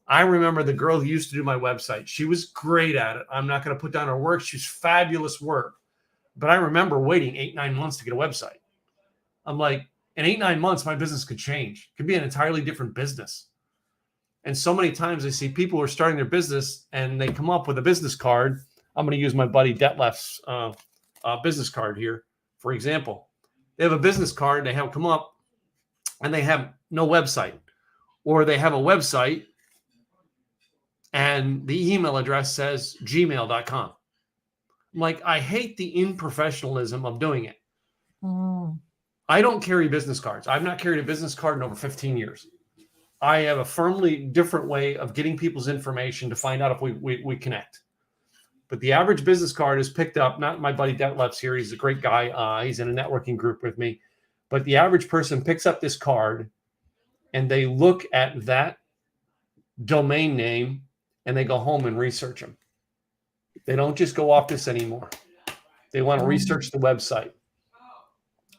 I remember the girl who used to do my website. She was great at it. I'm not going to put down her work. She's fabulous work. But I remember waiting 8-9 months to get a website. I'm like, in 8-9 months, my business could change. It could be an entirely different business. And so many times I see people who are starting their business and they come up with a business card. I'm going to use my buddy Detlef's business card here, for example. They have a business card, they have come up and they have no website, or they have a website and the email address says gmail.com. I'm like, I hate the unprofessionalism of doing it. I don't carry business cards. I've not carried a business card in over 15 years. I have a firmly different way of getting people's information to find out if we connect. But the average business card is picked up, not my buddy Detlef's here. He's a great guy. He's in a networking group with me. But the average person picks up this card and they look at that domain name and they go home and research them. They don't just go off this anymore. They want to research the website.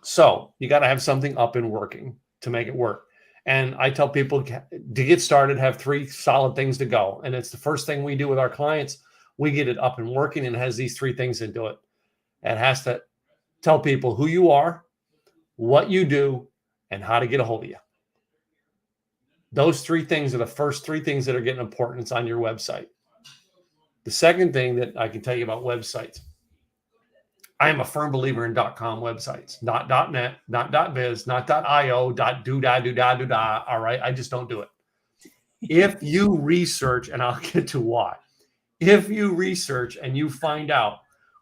So you got to have something up and working to make it work. And I tell people to get started, have 3 solid things to go. And it's the first thing we do with our clients. We get it up and working, and it has these 3 things into it. It has to tell people who you are, what you do, and how to get a hold of you. Those 3 things are the first 3 things that are getting importance on your website. The second thing that I can tell you about websites, I am a firm believer in .com websites, not .net, not .biz, not .io, .do-da-do-da-do-da. All right, I just don't do it. If you research, and I'll get to why. If you research and you find out,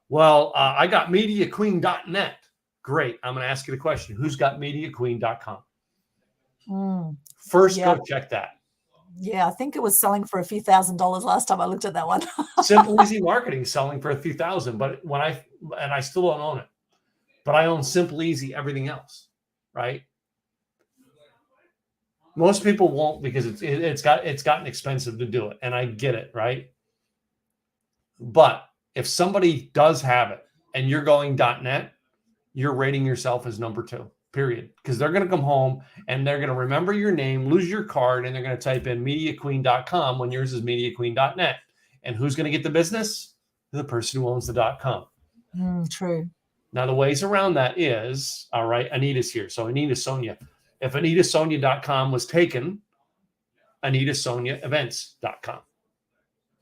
well, I got MediaQueen.net. Great. I'm going to ask you the question. Who's got MediaQueen.com? First, go check that. Yeah, I think it was selling for a few $1,000s last time I looked at that one. Simple Easy Marketing selling for a few thousand, but I still don't own it, but I own Simple Easy everything else, right? Most people won't, because it's gotten expensive to do it, and I get it, right? But if somebody does have it and you're going .net, you're rating yourself as number 2. Period. Because they're going to come home and they're going to remember your name, lose your card, and they're going to type in MediaQueen.com when yours is MediaQueen.net. And who's going to get the business? The person who owns the .com. True. Now, the ways around that is, all right, Anita's here. So Anita Sonia. If AnitaSonia.com was taken, AnitaSoniaEvents.com.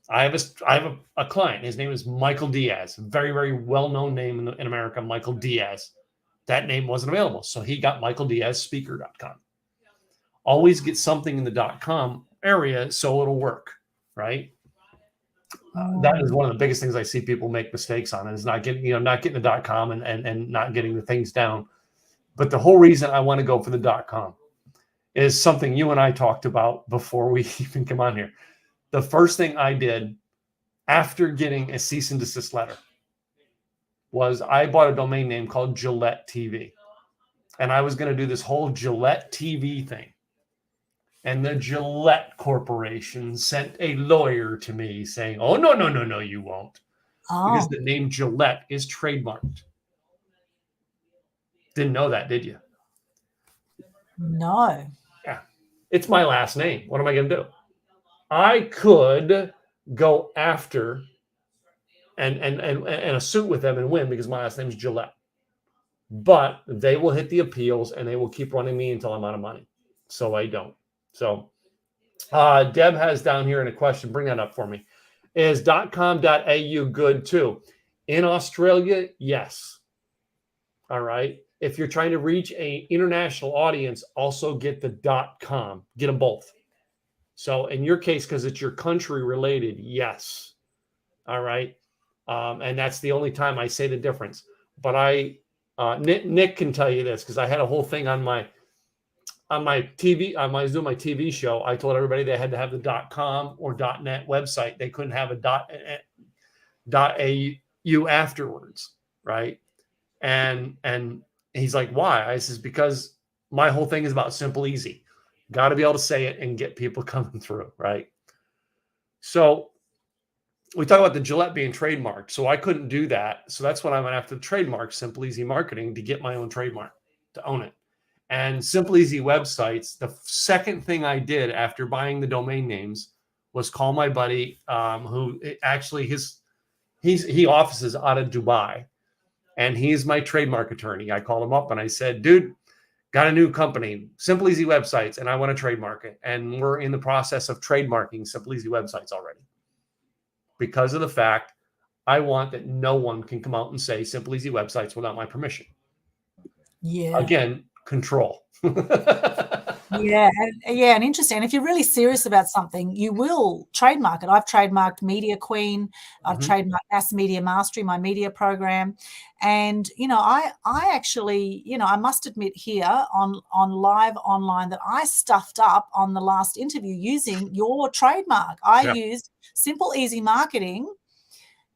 I have a client. His name is Michael Diaz. Very, very well-known name in America, Michael Diaz. That name wasn't available. So he got MichaelDiazSpeaker.com. Always get something in the .com area so it'll work, right? That is one of the biggest things I see people make mistakes on, is not getting the .com and not getting the things down. But the whole reason I want to go for the .com is something you and I talked about before we even come on here. The first thing I did after getting a cease and desist letter was I bought a domain name called Gillette TV. And I was going to do this whole Gillette TV thing. And the Gillette Corporation sent a lawyer to me saying, oh, no, you won't. Because the name Gillette is trademarked. Didn't know that, did you? No. Yeah. It's my last name. What am I going to do? I could go after and a suit with them and win because my last name is Gillette. But they will hit the appeals and they will keep running me until I'm out of money. So I don't. So Deb has down here in a question. Bring that up for me. Is .com.au good too? In Australia, yes. All right. If you're trying to reach an international audience, also get the .com. Get them both. So in your case, because it's your country related, yes. All right. And that's the only time I say the difference. But Nick can tell you this, because I had a whole thing on my TV. I was doing my TV show. I told everybody they had to have the .com or .net website. They couldn't have a .au afterwards, right? And he's like, why? I says, because my whole thing is about simple, easy. Got to be able to say it and get people coming through, right? So we talk about the Gillette being trademarked. So I couldn't do that. So that's when I went after the trademark, Simple Easy Marketing, to get my own trademark, to own it. And Simple Easy Websites, the second thing I did after buying the domain names was call my buddy, who actually he offices out of Dubai, and he's my trademark attorney. I called him up and I said, dude, got a new company, Simple Easy Websites, and I want to trademark it. And we're in the process of trademarking Simple Easy Websites already, because of the fact I want that no one can come out and say Simple Easy Websites without my permission. Yeah. Again, control. Yeah, and interesting. And if you're really serious about something, you will trademark it. I've trademarked Media Queen. I've trademarked Mass Media Mastery, my media program. And, I actually, I must admit here on live online that I stuffed up on the last interview using your trademark. I used Simple Easy Marketing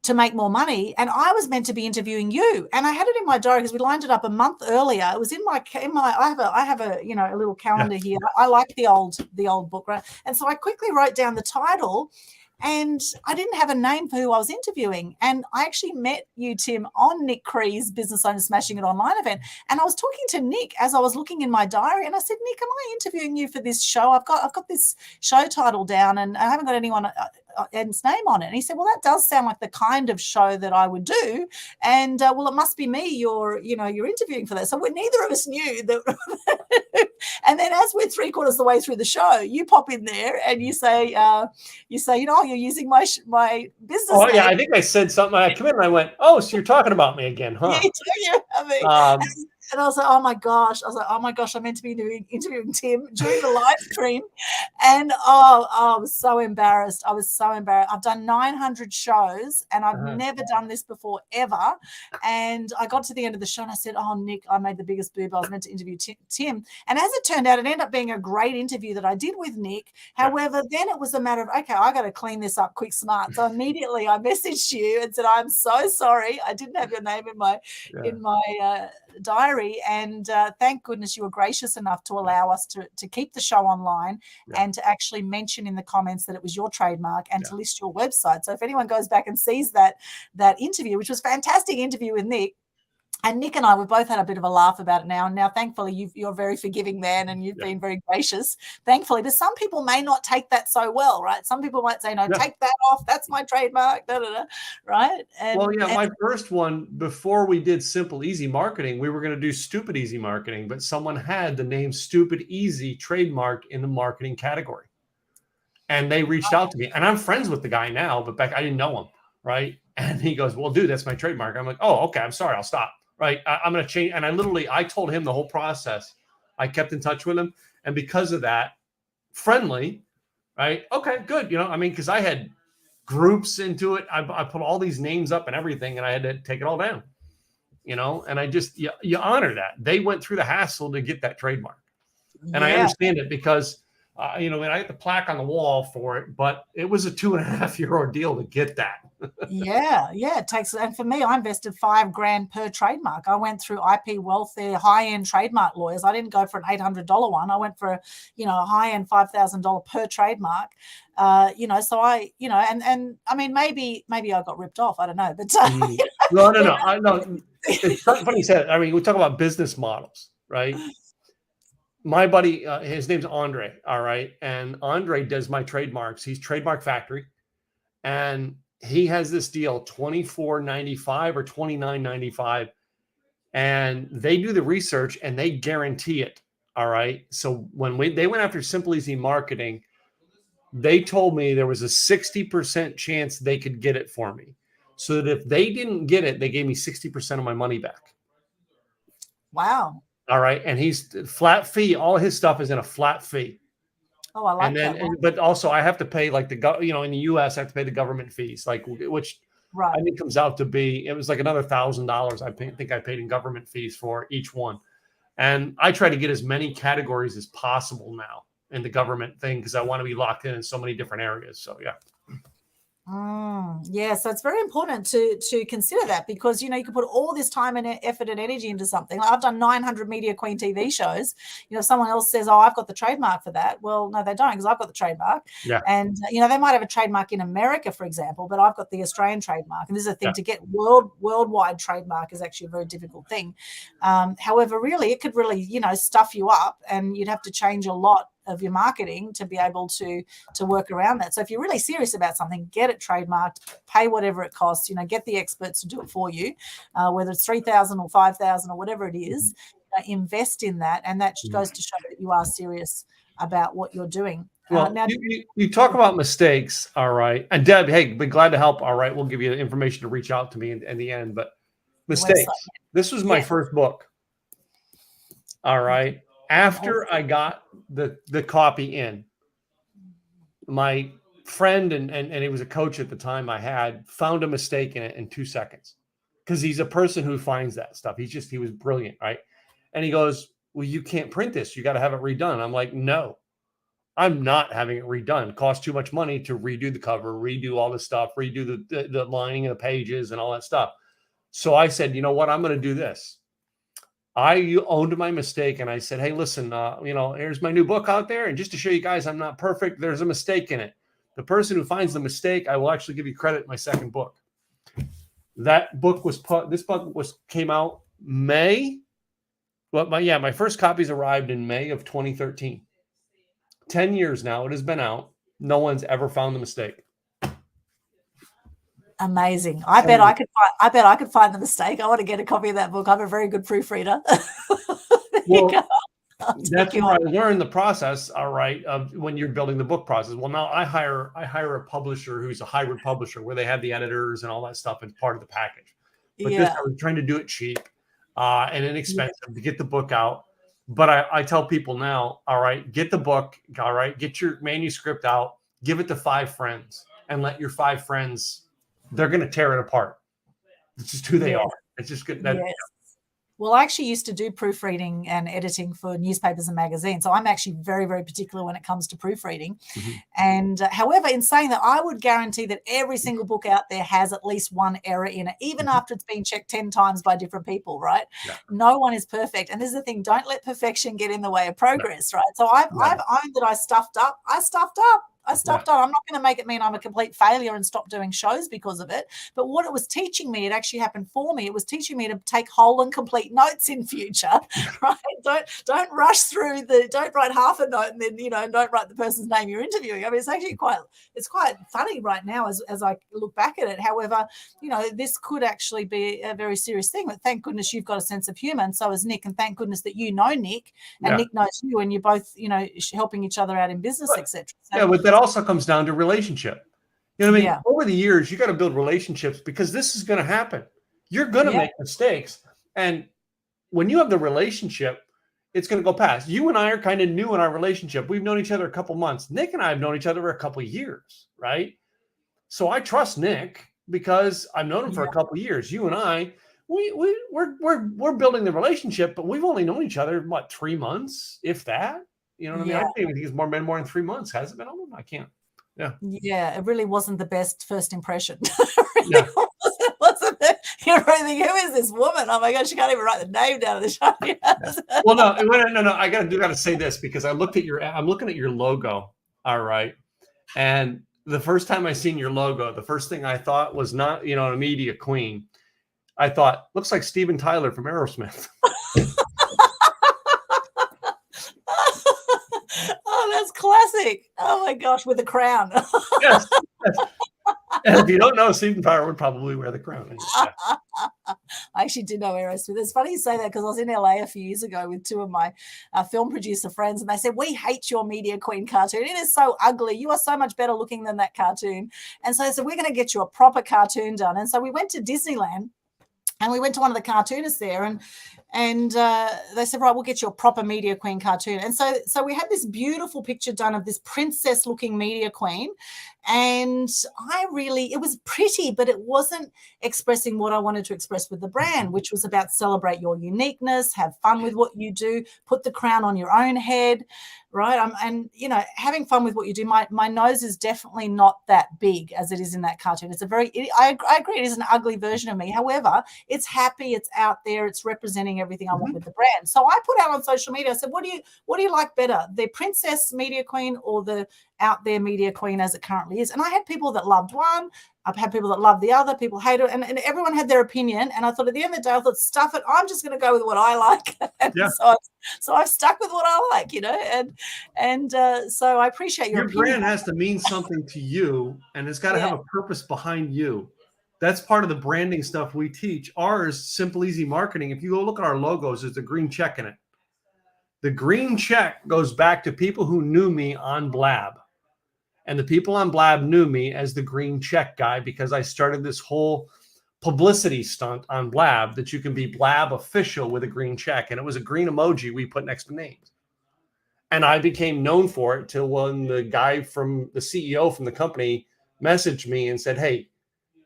to make more money, and I was meant to be interviewing you, and I had it in my diary because we lined it up a month earlier. It was in my I have a a little calendar here. I like the old book, right? And so I quickly wrote down the title, and I didn't have a name for who I was interviewing. And I actually met you, Tim, on Nick Cree's Business Owner Smashing It Online event. And I was talking to Nick as I was looking in my diary, and I said, Nick, am I interviewing you for this show? I've got this show title down, and I haven't got anyone its name on it. And he said, well, that does sound like the kind of show that I would do. And well, it must be me you're interviewing for that. So neither of us knew that. And then as we're 3/4 of the way through the show, you pop in there and you say, you're using my business name. Yeah, I think I said something. I come in and I went, oh, so you're talking about me again, huh? Yeah, and I was like, oh my gosh. I meant to be interviewing Tim during the live stream. And I was so embarrassed. I've done 900 shows and I've never done this before ever. And I got to the end of the show and I said, oh, Nick, I made the biggest boob. I was meant to interview Tim. And as it turned out, it ended up being a great interview that I did with Nick. However, then it was a matter of, okay, I got to clean this up quick, smart. So immediately I messaged you and said, I'm so sorry. I didn't have your name in my diary, and thank goodness you were gracious enough to allow us to keep the show online and to actually mention in the comments that it was your trademark and to list your website. So if anyone goes back and sees that interview, which was a fantastic interview with Nick, and Nick and I, we've both had a bit of a laugh about it now. And now, thankfully, you're a very forgiving man and you've been very gracious, thankfully. But some people may not take that so well, right? Some people might say, no, take that off. That's my trademark, right? My first one, before we did Simple Easy Marketing, we were going to do Stupid Easy Marketing, but someone had the name Stupid Easy trademarked in the marketing category. And they reached out to me. And I'm friends with the guy now, but back I didn't know him, right? And he goes, well, dude, that's my trademark. I'm like, oh, okay, I'm sorry, I'll stop. Right. I'm going to change. And I told him the whole process. I kept in touch with him. And because of that, friendly, right? Okay, good. Because I had groups into it. I put all these names up and everything, and I had to take it all down, and I just, you honor that. They went through the hassle to get that trademark. And I understand it because, and I get the plaque on the wall for it, but it was a 2.5-year ordeal to get that. Yeah, it takes, and for me, I invested $5,000 per trademark. I went through IP Wealth, their high-end trademark lawyers. I didn't go for an $800 one. I went for a high-end $5,000 per trademark. So I, and I mean, maybe I got ripped off. I don't know, but no. It's funny you said it. I mean, we talk about business models, right? My buddy, his name's Andre. All right, and Andre does my trademarks. He's Trademark Factory, and he has this deal, $24.95 or $29.95, and they do the research and they guarantee it. All right. So when they went after Simple Easy Marketing, they told me there was a 60% chance they could get it for me. So that if they didn't get it, they gave me 60% of my money back. Wow. All right. And he's flat fee. All his stuff is in a flat fee. Oh, I like that. But also I have to pay like in the US, I have to pay the government fees, which right. I think comes out to be, it was like another $1,000. I think I paid in government fees for each one. And I try to get as many categories as possible now in the government thing, because I want to be locked in so many different areas. So, yeah. Yeah, so it's very important to consider that, because you can put all this time and effort and energy into something. Like I've done 900 Media Queen TV shows. If someone else says, "Oh, I've got the trademark for that," well, no, they don't, because I've got the trademark. Yeah. And they might have a trademark in America, for example, but I've got the Australian trademark. And this is a thing, to get worldwide trademark is actually a very difficult thing. However, really, it could really stuff you up, and you'd have to change a lot of your marketing to be able to work around that. So if you're really serious about something, get it trademarked, pay whatever it costs, get the experts to do it for you, whether it's $3,000 or $5,000 or whatever it is, invest in that. And that goes to show that you are serious about what you're doing. Well, now, you talk about mistakes. All right. And Deb, hey, be glad to help. All right. We'll give you the information to reach out to me in the end, but mistakes. This was my first book. All right. After I got the copy in, my friend and he was a coach at the time I had, found a mistake in it in 2 seconds, because he's a person who finds that stuff. He was brilliant, right? And he goes, "Well, you can't print this. You got to have it redone." I'm like, "No, I'm not having it redone. It costs too much money to redo the cover, redo all this stuff, redo the lining of the pages and all that stuff." So I said, "You know what? I'm going to do this." I owned my mistake, and I said, "Hey, listen, here's my new book out there. And just to show you guys I'm not perfect, there's a mistake in it. The person who finds the mistake, I will actually give you credit in my second book." That book came out May. Well, my first copies arrived in May of 2013. 10 years now it has been out. No one's ever found the mistake. Amazing. I bet I could find the mistake. I want to get a copy of that book. I'm a very good proofreader. Well, that's where I learned the process, all right, of when you're building the book process. Well, now I hire a publisher who's a hybrid publisher, where they have the editors and all that stuff as part of the package. But this, I was trying to do it cheap and inexpensive to get the book out. But I tell people now, all right, get the book, all right, get your manuscript out, give it to 5 friends, and let your 5 friends, they're going to tear it apart. It's just who they are. It's just good. Well, I actually used to do proofreading and editing for newspapers and magazines. So I'm actually very, very particular when it comes to proofreading. Mm-hmm. And however, in saying that, I would guarantee that every single book out there has at least one error in it, even after it's been checked 10 times by different people, right? Yeah. No one is perfect. And this is the thing, don't let perfection get in the way of progress, right? So I've owned that I stuffed up. I stuffed up. I'm not going to make it mean I'm a complete failure and stop doing shows because of it. But what it was teaching me, it actually happened for me. It was teaching me to take whole and complete notes in future, right? Don't rush through don't write half a note and then, don't write the person's name you're interviewing. I mean, it's actually quite funny right now as I look back at it. However, this could actually be a very serious thing. But thank goodness you've got a sense of humor, and so has Nick. And thank goodness that you know Nick and Nick knows you, and you're both, helping each other out in business, etc. So, but that also comes down to relationship. You know what I mean? Yeah. Over the years, you got to build relationships, because this is going to happen. You're going to make mistakes. And when you have the relationship, it's going to go past. You and I are kind of new in our relationship. We've known each other a couple months. Nick and I have known each other for a couple of years, right? So I trust Nick because I've known him for a couple of years. You and I, we're building the relationship, but we've only known each other, what, 3 months, if that? You know what I mean? I can't even think it's been more than 3 months. Has it been? I can't. Yeah. Yeah, it really wasn't the best first impression. Yeah. Wasn't it? You're thinking, who is this woman? Oh my God, she can't even write the name down of the shop. Well, no. I gotta say this because I'm looking at your logo. All right. And the first time I seen your logo, the first thing I thought was not, a media queen. I thought, looks like Steven Tyler from Aerosmith. Oh, that's classic. Oh my gosh, with the crown. Yes. And if you don't know, Steven Tyler would probably wear the crown. Yeah. I actually did know Aerosmith. It's funny you say that because I was in LA a few years ago with two of my film producer friends, and they said, we hate your Media Queen cartoon. It is so ugly. You are so much better looking than that cartoon. And so they said, we're going to get you a proper cartoon done. And so we went to Disneyland. And we went to one of the cartoonists there, and they said, right, we'll get you a proper Media Queen cartoon. And so we had this beautiful picture done of this princess-looking Media Queen. And it was pretty, but it wasn't expressing what I wanted to express with the brand, which was about celebrate your uniqueness, have fun with what you do, put the crown on your own head, right? And having fun with what you do. My nose is definitely not that big as it is in that cartoon. I agree, it is an ugly version of me. However, it's happy, it's out there, it's representing everything I want with the brand. So I put out on social media, I said, what do you like better, the princess Media Queen or the out there Media Queen as it currently is? And I had people that loved one, I've had people that love the other, people hate it, and everyone had their opinion. And I thought at the end of the day, I thought, stuff it, I'm just going to go with what I like. Yeah. So I've stuck with what I like, and so I appreciate your opinion. Brand has to mean something to you, and it's got to have a purpose behind you. That's part of the branding stuff we teach. Ours, Simple Easy Marketing. If you go look at our logos, there's a green check in it. The green check goes back to people who knew me on Blab. And the people on Blab knew me as the green check guy because I started this whole publicity stunt on Blab that you can be Blab official with a green check. And it was a green emoji we put next to names. And I became known for it till when the guy from the CEO from the company messaged me and said, hey,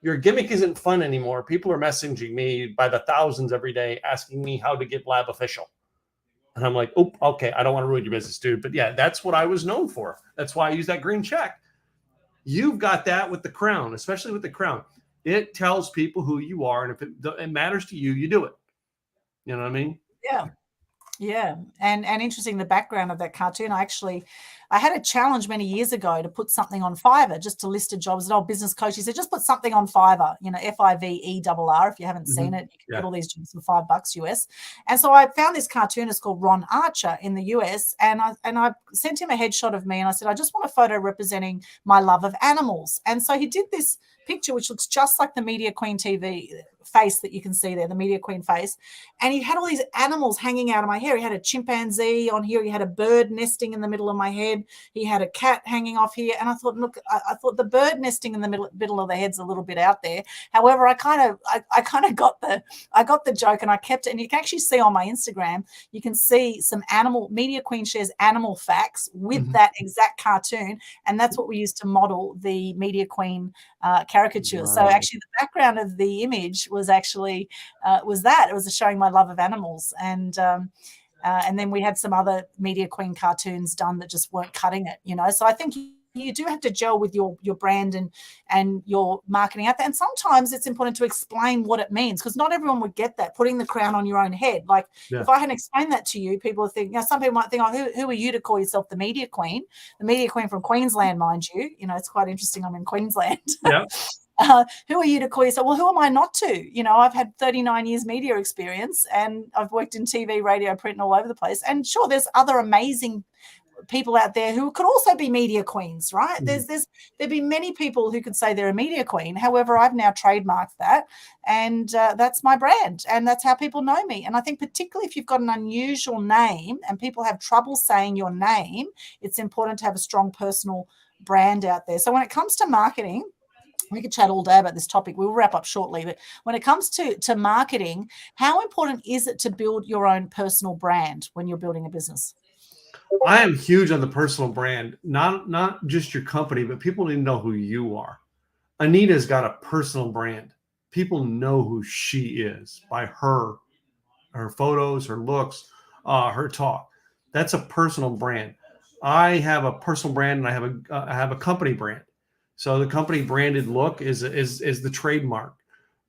your gimmick isn't fun anymore. People are messaging me by the thousands every day asking me how to get Blab official. And I'm like, oh, okay, I don't want to ruin your business, dude. But yeah, that's what I was known for. That's why I use that green check. You've got that with the crown, especially with the crown. It tells people who you are. And if it matters to you, you do it. You know what I mean? Yeah. Yeah. And interesting, the background of that cartoon. I had a challenge many years ago to put something on Fiverr, just to list a job as an old business coach. He said, just put something on Fiverr, Fiverr. If you haven't seen it, you can get all these jobs for $5 US. And so I found this cartoonist called Ron Archer in the US, and I sent him a headshot of me, and I said, I just want a photo representing my love of animals. And so he did this picture, which looks just like the Media Queen TV face that you can see there, the Media Queen face. And he had all these animals hanging out of my hair. He had a chimpanzee on here. He had a bird nesting in the middle of my head. He had a cat hanging off here. And I thought, look, I thought the bird nesting in the middle of the head's a little bit out there. However, I kind of got the joke, and I kept it. And you can actually see on my Instagram, you can see some Media Queen shares animal facts with that exact cartoon. And that's what we used to model the Media Queen caricature. Wow. So actually the background of the image was actually was that it was showing my love of animals, and then we had some other Media Queen cartoons done that just weren't cutting it, So I think you do have to gel with your brand and your marketing out there. And sometimes it's important to explain what it means, because not everyone would get that, putting the crown on your own head. Like if I hadn't explained that to you, people would think, some people might think, oh, who are you to call yourself the Media Queen? The Media Queen from Queensland, mind you. It's quite interesting. I'm in Queensland. Yeah. Who are you to call yourself? Well, who am I not to? I've had 39 years media experience, and I've worked in TV, radio, print, and all over the place. And sure, there's other amazing people out there who could also be media queens, right? There'd be many people who could say they're a media queen. However, I've now trademarked that, and that's my brand, and that's how people know me. And I think particularly if you've got an unusual name and people have trouble saying your name, it's important to have a strong personal brand out there. So when it comes to marketing, we could chat all day about this topic. We'll wrap up shortly. But when it comes to marketing, how important is it to build your own personal brand when you're building a business? I am huge on the personal brand, not just your company, but people need to know who you are. Anita's got a personal brand. People know who she is by her photos, her looks, her talk. That's a personal brand. I have a personal brand, and I have a company brand. So the company branded look is the trademark.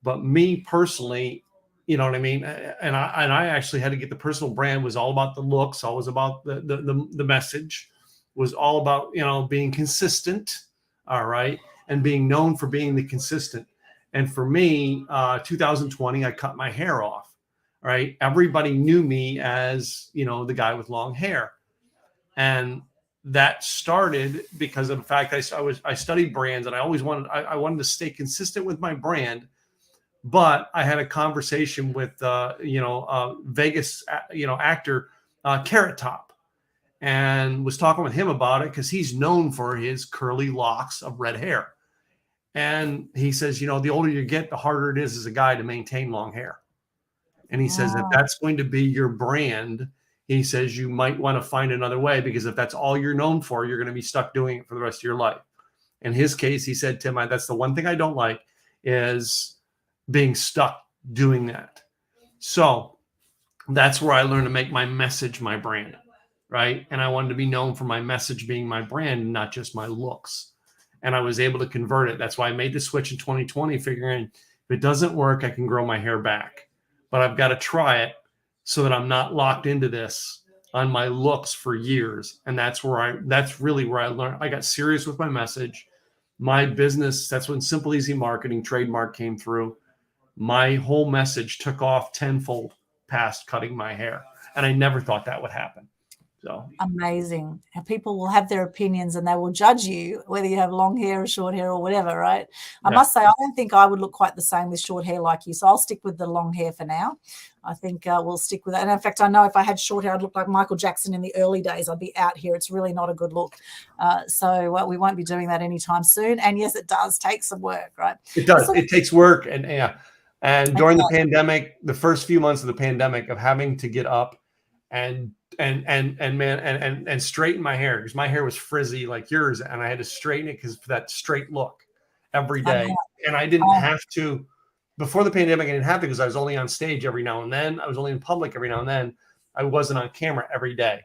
But me personally, you know what I mean? And I actually had to get the personal brand. Was all about the looks, always about the message, was all about, you know, being consistent, all right, and being known for being the consistent. And for me, 2020, I cut my hair off, right? Everybody knew me as, you know, the guy with long hair. And that started because of the fact I studied brands, and I always wanted to stay consistent with my brand. But I had a conversation with Vegas actor Carrot Top, and was talking with him about it because he's known for his curly locks of red hair. And he says, you know, the older you get, the harder it is as a guy to maintain long hair. And he says, if that's going to be your brand, he says, you might want to find another way, because if that's all you're known for, you're going to be stuck doing it for the rest of your life. In his case, he said, Tim, that's the one thing I don't like, is being stuck doing that. So that's where I learned to make my message my brand, right? And I wanted to be known for my message being my brand, not just my looks. And I was able to convert it. That's why I made the switch in 2020, figuring if it doesn't work, I can grow my hair back. But I've got to try it so that I'm not locked into this on my looks for years. And that's really where I learned. I got serious with my message. My business, that's when Simple Easy Marketing trademark came through. My whole message took off tenfold past cutting my hair. And I never thought that would happen. So amazing. And people will have their opinions, and they will judge you whether you have long hair or short hair or whatever, right? I must say, I don't think I would look quite the same with short hair like you. So I'll stick with the long hair for now. I think we'll stick with that. And in fact, I know if I had short hair, I'd look like Michael Jackson in the early days. I'd be out here. It's really not a good look. So we won't be doing that anytime soon. And yes, it does take some work, right? It does. It takes work. And during the pandemic, the first few months of the pandemic, of having to get up and straighten my hair, because my hair was frizzy like yours, and I had to straighten it because for that straight look every day. And I didn't have to, before the pandemic, I didn't have to, because I was only on stage every now and then. I was only in public every now and then. I wasn't on camera every day.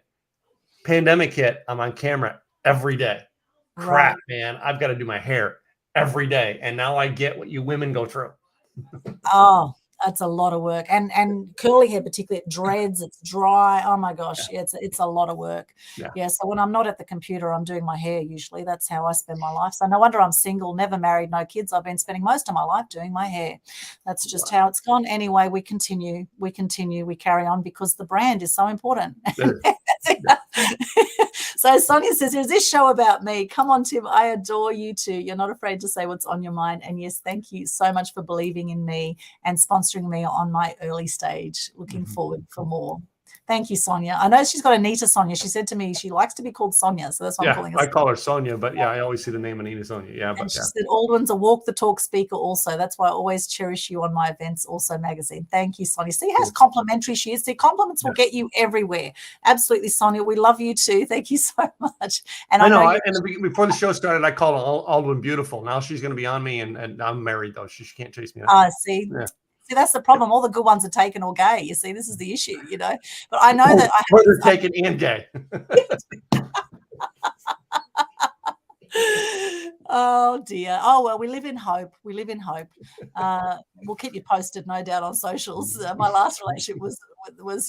Pandemic hit, I'm on camera every day. Crap, man, I've got to do my hair every day. And now I get what you women go through. Oh, that's a lot of work. And curly hair, particularly, it dreads, it's dry. Oh my gosh. Yeah. It's a lot of work. Yeah. So when I'm not at the computer, I'm doing my hair usually. That's how I spend my life. So no wonder I'm single, never married, no kids. I've been spending most of my life doing my hair. That's just how it's gone. Anyway, we continue, we carry on, because the brand is so important. So Sonia says, is this show about me? Come on, Tim, I adore you too. You're not afraid to say what's on your mind. And yes, thank you so much for believing in me and sponsoring me on my early stage. Looking forward for more. Thank you, Sonia. I know she's got Anita Sonia. She said to me she likes to be called Sonia, so that's why I'm calling her. I call her Sonia, but I always see the name Anita Sonia. Yeah, and she said Aldwin's a walk the talk speaker also. That's why I always cherish you on my events, also magazine. Thank you, Sonia. See how complimentary she is. See, compliments will get you everywhere. Absolutely, Sonia. We love you too. Thank you so much. And I know and before the show started, I called Aldwin beautiful. Now she's going to be on me, and I'm married though. She can't chase me. See. Yeah. See, that's the problem. All the good ones are taken or gay. You see, this is the issue, you know. But I know that they're taken and gay. Oh dear. Oh well, we live in hope. We live in hope. We'll keep you posted, no doubt, on socials. My last relationship was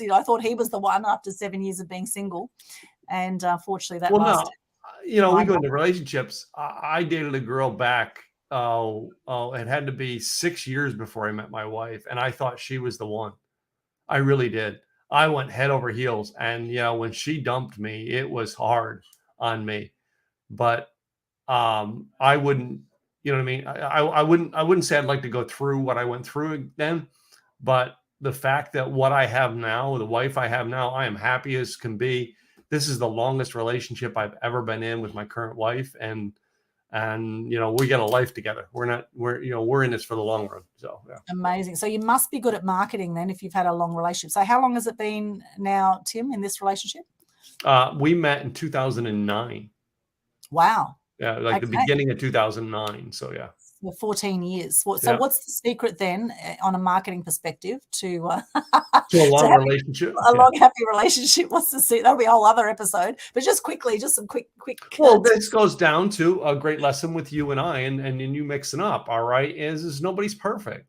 I thought he was the one after 7 years of being single, and unfortunately that lasted. No, we go into relationships. I dated a girl back. It had to be 6 years before I met my wife, and I thought she was the one. I really did. I went head over heels, and when she dumped me, it was hard on me. But I wouldn't, you know what I mean? I wouldn't say I'd like to go through what I went through then, but the fact that what I have now, the wife I have now, I am happy as can be. This is the longest relationship I've ever been in with my current wife, and we got a life together. We're in this for the long run. So amazing. So you must be good at marketing then, if you've had a long relationship. So how long has it been now, Tim, in this relationship? We met in 2009. Wow. Yeah, the beginning of 2009. So yeah. for 14 years. So Yeah. what's the secret then on a marketing perspective to To a long relationship? a long, happy relationship? What's the secret? That'll be a whole other episode. But just quickly, just some quick. Well, this goes down to a great lesson with you and I, and you mixing up, all right, is nobody's perfect.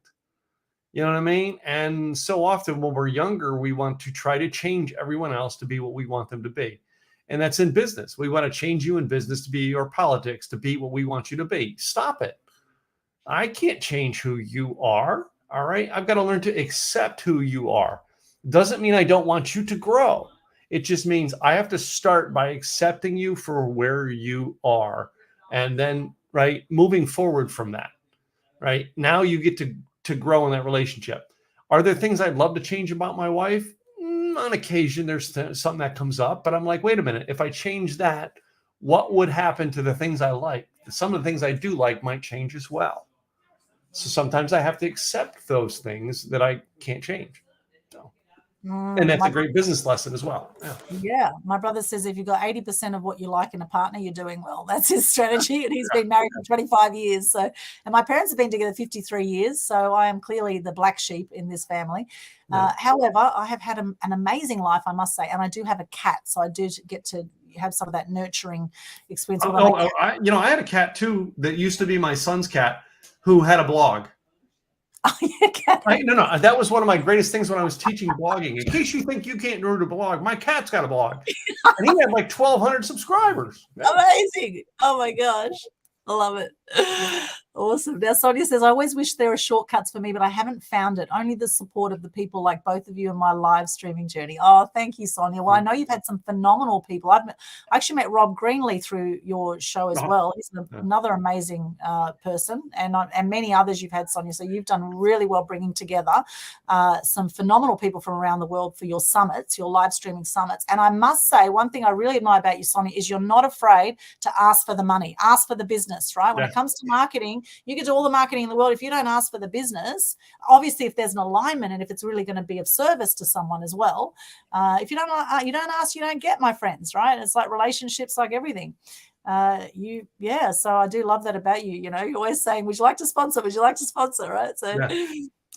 You know what I mean? And so often when we're younger, we want to try to change everyone else to be what we want them to be. And that's in business. We want to change you in business to be your politics, to be what we want you to be. Stop it. I can't change who you are. All right. I've got to learn to accept who you are. Doesn't mean I don't want you to grow. It just means I have to start by accepting you for where you are. And then, right, moving forward from that, right? Now you get to grow in that relationship. Are there things I'd love to change about my wife? On occasion, there's something that comes up, but I'm like, wait a minute. If I change that, what would happen to the things I like? Some of the things I do like might change as well. So sometimes I have to accept those things that I can't change. So, and that's a great business lesson as well. Yeah. My brother says if you've got 80% of what you like in a partner, you're doing well. That's his strategy. And he's been married for 25 years. So, and my parents have been together 53 years. So I am clearly the black sheep in this family. However, I have had an amazing life, I must say. And I do have a cat. So I do get to have some of that nurturing experience. I had a cat too that used to be my son's cat who had a blog. No, that was one of my greatest things when I was teaching blogging. In case you think you can't read a blog, my cat's got a blog, and he had like 1,200 subscribers. Amazing! Oh my gosh, I love it. Awesome. Now Sonia says, I always wish there were shortcuts for me, but I haven't found it. Only the support of the people like both of you in my live streaming journey. Oh, thank you, Sonia. Well, I know you've had some phenomenal people. I actually met Rob Greenlee through your show as well. He's another amazing person, and many others you've had, Sonia. So you've done really well bringing together some phenomenal people from around the world for your summits, your live streaming summits. And I must say, one thing I really admire about you, Sonia, is you're not afraid to ask for the money, ask for the business, right? When it comes to marketing, you can do all the marketing in the world. If you don't ask for the business, obviously if there's an alignment and if it's really going to be of service to someone as well, if you don't ask, you don't get, my friends, right? It's like relationships, like everything. So I do love that about you. You know, you're always saying, would you like to sponsor? Would you like to sponsor? Right. So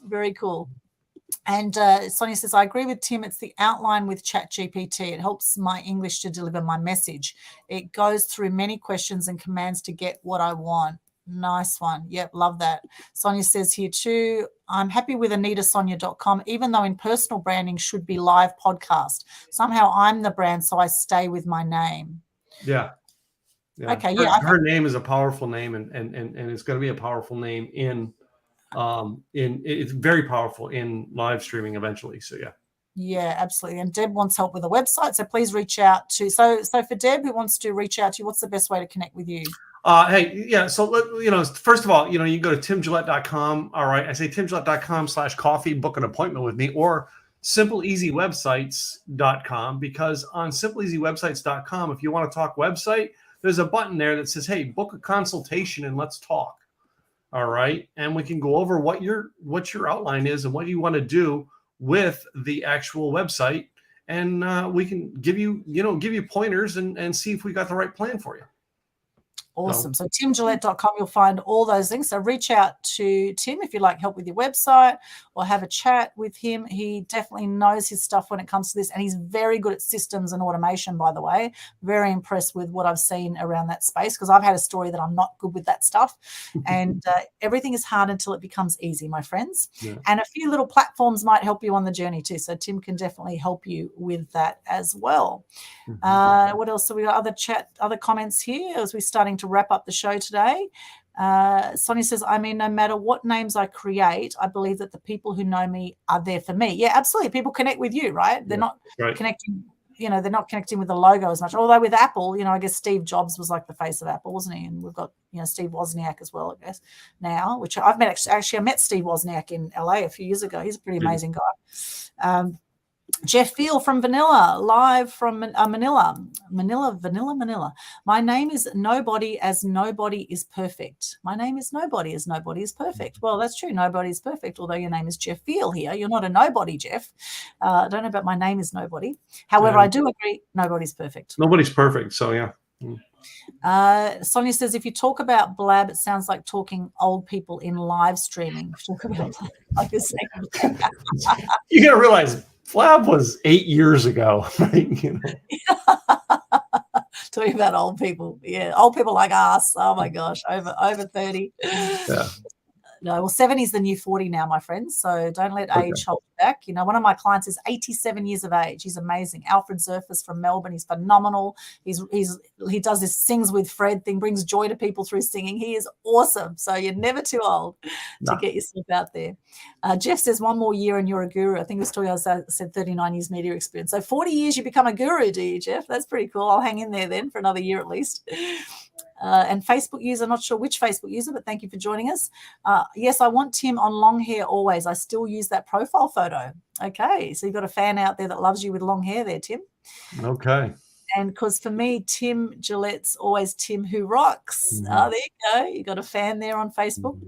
very cool. And Sonia says, I agree with Tim. It's the outline with ChatGPT. It helps my English to deliver my message. It goes through many questions and commands to get what I want. Nice one. Yep, love that. Sonia says here too, I'm happy with AnitaSonia.com, even though in personal branding should be live podcast. Somehow I'm the brand, so I stay with my name. Yeah. Okay. Her name is a powerful name, and it's going to be a powerful name it's very powerful in live streaming eventually. So yeah, absolutely. And Deb wants help with a website, so please reach out to. So for Deb, who wants to reach out to you, what's the best way to connect with you? So first of all, you can go to timgillette.com. All right, I say timgillette.com/coffee, book an appointment with me, or simpleeasywebsites.com, because on simpleeasywebsites.com, if you want to talk website, there's a button there that says, hey, book a consultation and let's talk. All right, and we can go over what your outline is and what you want to do with the actual website, and we can give you pointers and see if we got the right plan for you. Awesome. So timgillette.com, you'll find all those things. So reach out to Tim if you'd like help with your website or have a chat with him. He definitely knows his stuff when it comes to this, and he's very good at systems and automation, by the way. Very impressed with what I've seen around that space, because I've had a story that I'm not good with that stuff. And everything is hard until it becomes easy, my friends. Yeah. And a few little platforms might help you on the journey too. So Tim can definitely help you with that as well. What else? So we got other comments here as we're starting to wrap up the show today. Sonia says, I mean, no matter what names I create, I believe that the people who know me are there for me. Yeah, absolutely. People connect with you, right? They're not connecting, they're not connecting with the logo as much. Although with Apple, I guess Steve Jobs was like the face of Apple, wasn't he? And we've got, Steve Wozniak as well, I guess, now, which I've met. Actually, I met Steve Wozniak in LA a few years ago. He's a pretty amazing guy. Jeff Field from Vanilla, live from Manila. My name is Nobody, as nobody is perfect. My name is Nobody, as nobody is perfect. Well, that's true. Nobody is perfect, although your name is Jeff Field here. You're not a nobody, Jeff. I don't know about my name is Nobody. However, I do agree nobody's perfect. Nobody's perfect, so yeah. Sonia says, if you talk about blab, it sounds like talking old people in live streaming. Talk about blab, like you're saying. You got to realize Flab was 8 years ago, right? You know? Talking about old people. Yeah, old people like us. Oh, my gosh, over 30. Yeah. No, well, 70 is the new 40 now, my friends. So don't let age hold you back. You know, one of my clients is 87 years of age. He's amazing. Alfred Zerfus from Melbourne. He's phenomenal. He does this Sings with Fred thing, brings joy to people through singing. He is awesome. So you're never too old to get yourself out there. Jeff says 1 more year and you're a guru. I think it was talking, I said 39 years media experience. So 40 years you become a guru, do you, Jeff? That's pretty cool. I'll hang in there then for another year at least. And Facebook user, not sure which Facebook user, but thank you for joining us. Yes, I want Tim on long hair always. I still use that profile photo. Okay, so you've got a fan out there that loves you with long hair there, Tim. Okay. And because for me, Tim Gillette's always Tim who rocks. Oh, there you go. You got a fan there on Facebook.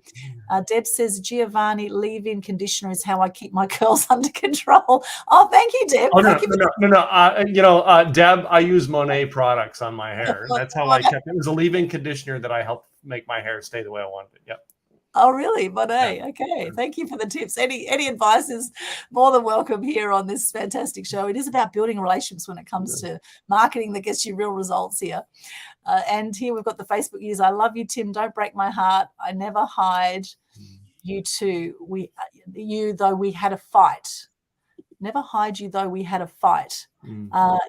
Deb says Giovanni leave-in conditioner is how I keep my curls under control. Oh, thank you, Deb. Oh, no. Deb, I use Monet products on my hair. That's how I kept it. It was a leave-in conditioner that I helped make my hair stay the way I wanted it. Yep. Oh, really? Monet. Okay. Thank you for the tips. Any advice is more than welcome here on this fantastic show. It is about building relationships when it comes to marketing that gets you real results here. And here we've got the Facebook user. I love you, Tim. Don't break my heart. I never hide you too. You, though we had a fight. Never hide you, though we had a fight.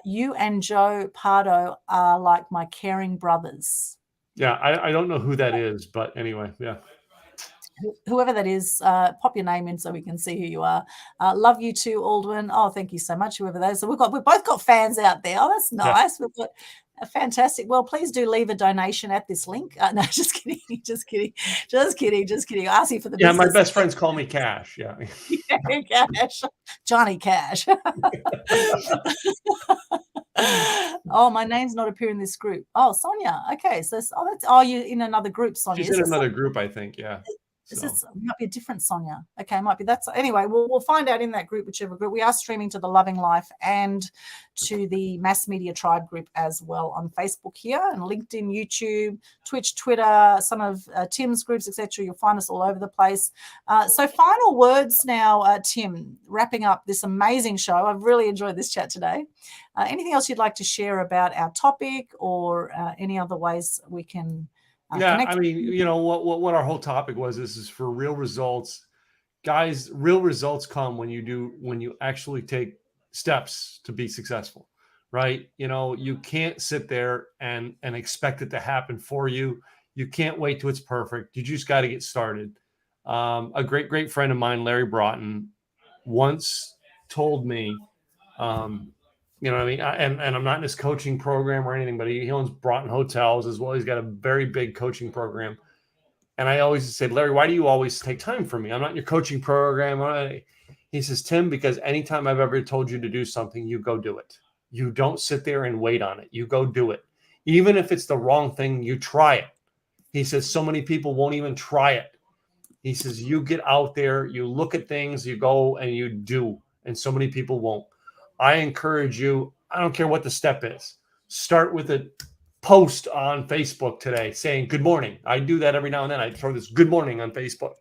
You and Joe Pardo are like my caring brothers. Yeah, I don't know who that is, but anyway, yeah. Whoever that is, pop your name in so we can see who you are. Love you too, Aldwin. Oh, thank you so much, whoever that is. So we've both got fans out there. Oh, that's nice. Yeah. We've got fantastic. Well, please do leave a donation at this link. No, just kidding. Just kidding. Ask you for the business. My best friends call me Cash. Yeah. Cash. Johnny Cash. Oh, my name's not appearing in this group. Oh, Sonia. Okay. So, you're in another group, Sonia. She's in another group, I think. Yeah. This might be a different Sonia. Okay, might be that's anyway. We'll find out in that group, whichever group. We are streaming to the Loving Life and to the Mass Media Tribe group as well on Facebook here and LinkedIn, YouTube, Twitch, Twitter, some of Tim's groups, etc. You'll find us all over the place. So final words now, Tim. Wrapping up this amazing show. I've really enjoyed this chat today. Anything else you'd like to share about our topic or any other ways we can? I mean, what our whole topic was, this is for real results. Guys, real results come when you actually take steps to be successful, right? You can't sit there and expect it to happen for you. You can't wait till it's perfect. You just got to get started. A great friend of mine, Larry Broughton, once told me, you know what I mean? And I'm not in this coaching program or anything, but he owns Broughton Hotels as well. He's got a very big coaching program. And I always say, Larry, why do you always take time from me? I'm not in your coaching program. He says, Tim, because anytime I've ever told you to do something, you go do it. You don't sit there and wait on it. You go do it. Even if it's the wrong thing, you try it. He says, so many people won't even try it. He says, you get out there, you look at things, you go and you do. And so many people won't. I encourage you, I don't care what the step is. Start with a post on Facebook today saying good morning. I do that every now and then. I throw this good morning on Facebook.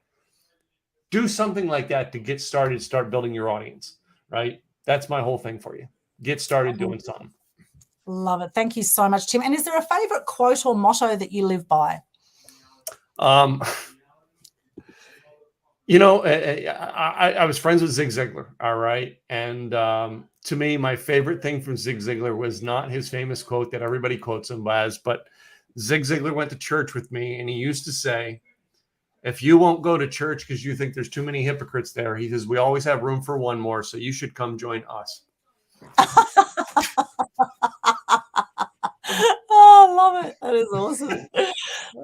Do something like that to get started, start building your audience, right? That's my whole thing for you. Get started doing something. Love it. Thank you so much, Tim. And is there a favorite quote or motto that you live by? I was friends with Zig Ziglar, all right? And to me, my favorite thing from Zig Ziglar was not his famous quote that everybody quotes him as, but Zig Ziglar went to church with me, and he used to say, if you won't go to church because you think there's too many hypocrites there, he says, we always have room for one more, so you should come join us. Oh, I love it. That is awesome.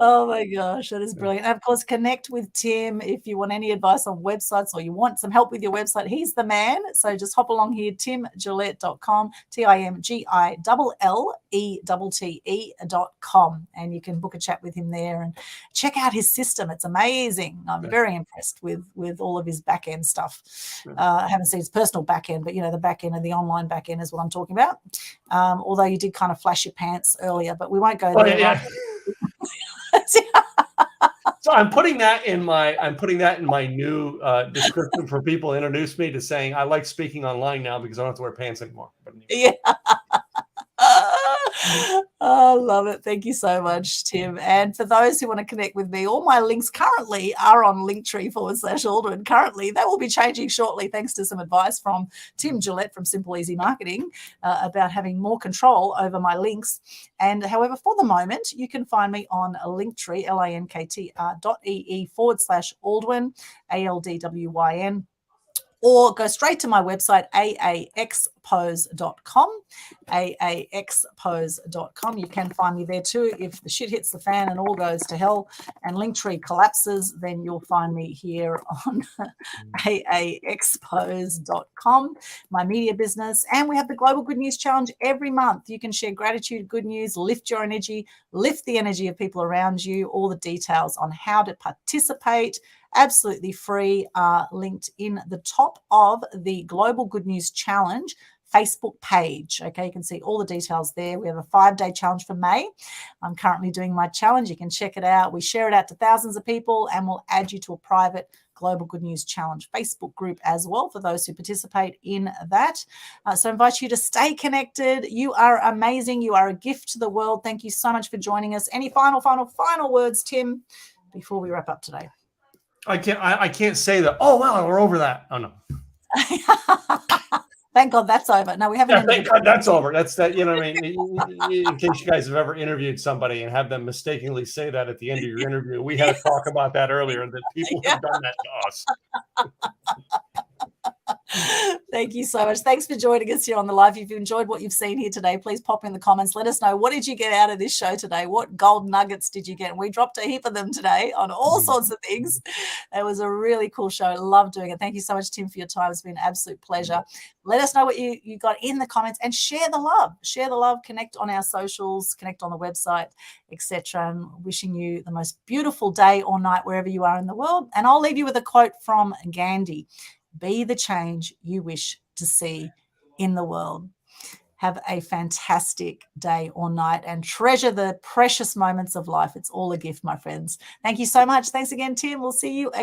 Oh my gosh, that is brilliant. And of course, connect with Tim if you want any advice on websites or you want some help with your website. He's the man. So just hop along here, timgillette.com, TIMGILLETTE.com, and you can book a chat with him there and check out his system. It's amazing. I'm very impressed with all of his back end stuff. I haven't seen his personal back end, but the back end and the online back end is what I'm talking about. Although you did kind of flash your pants earlier, but we won't go there. Yeah. So I'm putting that in my new description for people to introduce me to, saying I like speaking online now because I don't have to wear pants anymore. Yeah. Oh, love it. Thank you so much, Tim. And for those who want to connect with me, all my links currently are on Linktree/Aldwin. Currently, that will be changing shortly, thanks to some advice from Tim Gillette from Simple Easy Marketing about having more control over my links. And however, for the moment, you can find me on Linktree, linktr.ee/Aldwin, ALDWYN. Or go straight to my website, aaxpose.com, aaxpose.com. You can find me there too. If the shit hits the fan and all goes to hell and Linktree collapses, then you'll find me here on aaxpose.com, my media business. And we have the Global Good News Challenge every month. You can share gratitude, good news, lift your energy, lift the energy of people around you. All the details on how to participate, absolutely free, are linked in the top of the Global Good News Challenge Facebook page. Okay, you can see all the details there. We have a 5-day challenge for May. I'm currently doing my challenge. You can check it out. We share it out to thousands of people, and we'll add you to a private Global Good News Challenge Facebook group as well for those who participate in that. So I invite you to stay connected. You are amazing. You are a gift to the world. Thank you so much for joining us. Any final words, Tim, before we wrap up today? I can't say that. Oh wow, we're over that. Oh no. Thank God that's over. No, we haven't. Yeah, thank God that's over. That's that. You know what I mean? In case you guys have ever interviewed somebody and have them mistakenly say that at the end of your interview, we had to talk about that earlier. That people have done that to us. Thank you so much. Thanks for joining us here on the live. If you've enjoyed what you've seen here today, please pop in the comments. Let us know, what did you get out of this show today? What gold nuggets did you get? And we dropped a heap of them today on all sorts of things. It was a really cool show. I love doing it. Thank you so much, Tim, for your time. It's been an absolute pleasure. Let us know what you got in the comments, and share the love. Share the love. Connect on our socials, connect on the website, etc. And wishing you the most beautiful day or night wherever you are in the world. And I'll leave you with a quote from Gandhi: be the change you wish to see in the world. Have a fantastic day or night, and treasure the precious moments of life. It's all a gift, my friends. Thank you so much. Thanks again, Tim. We'll see you again.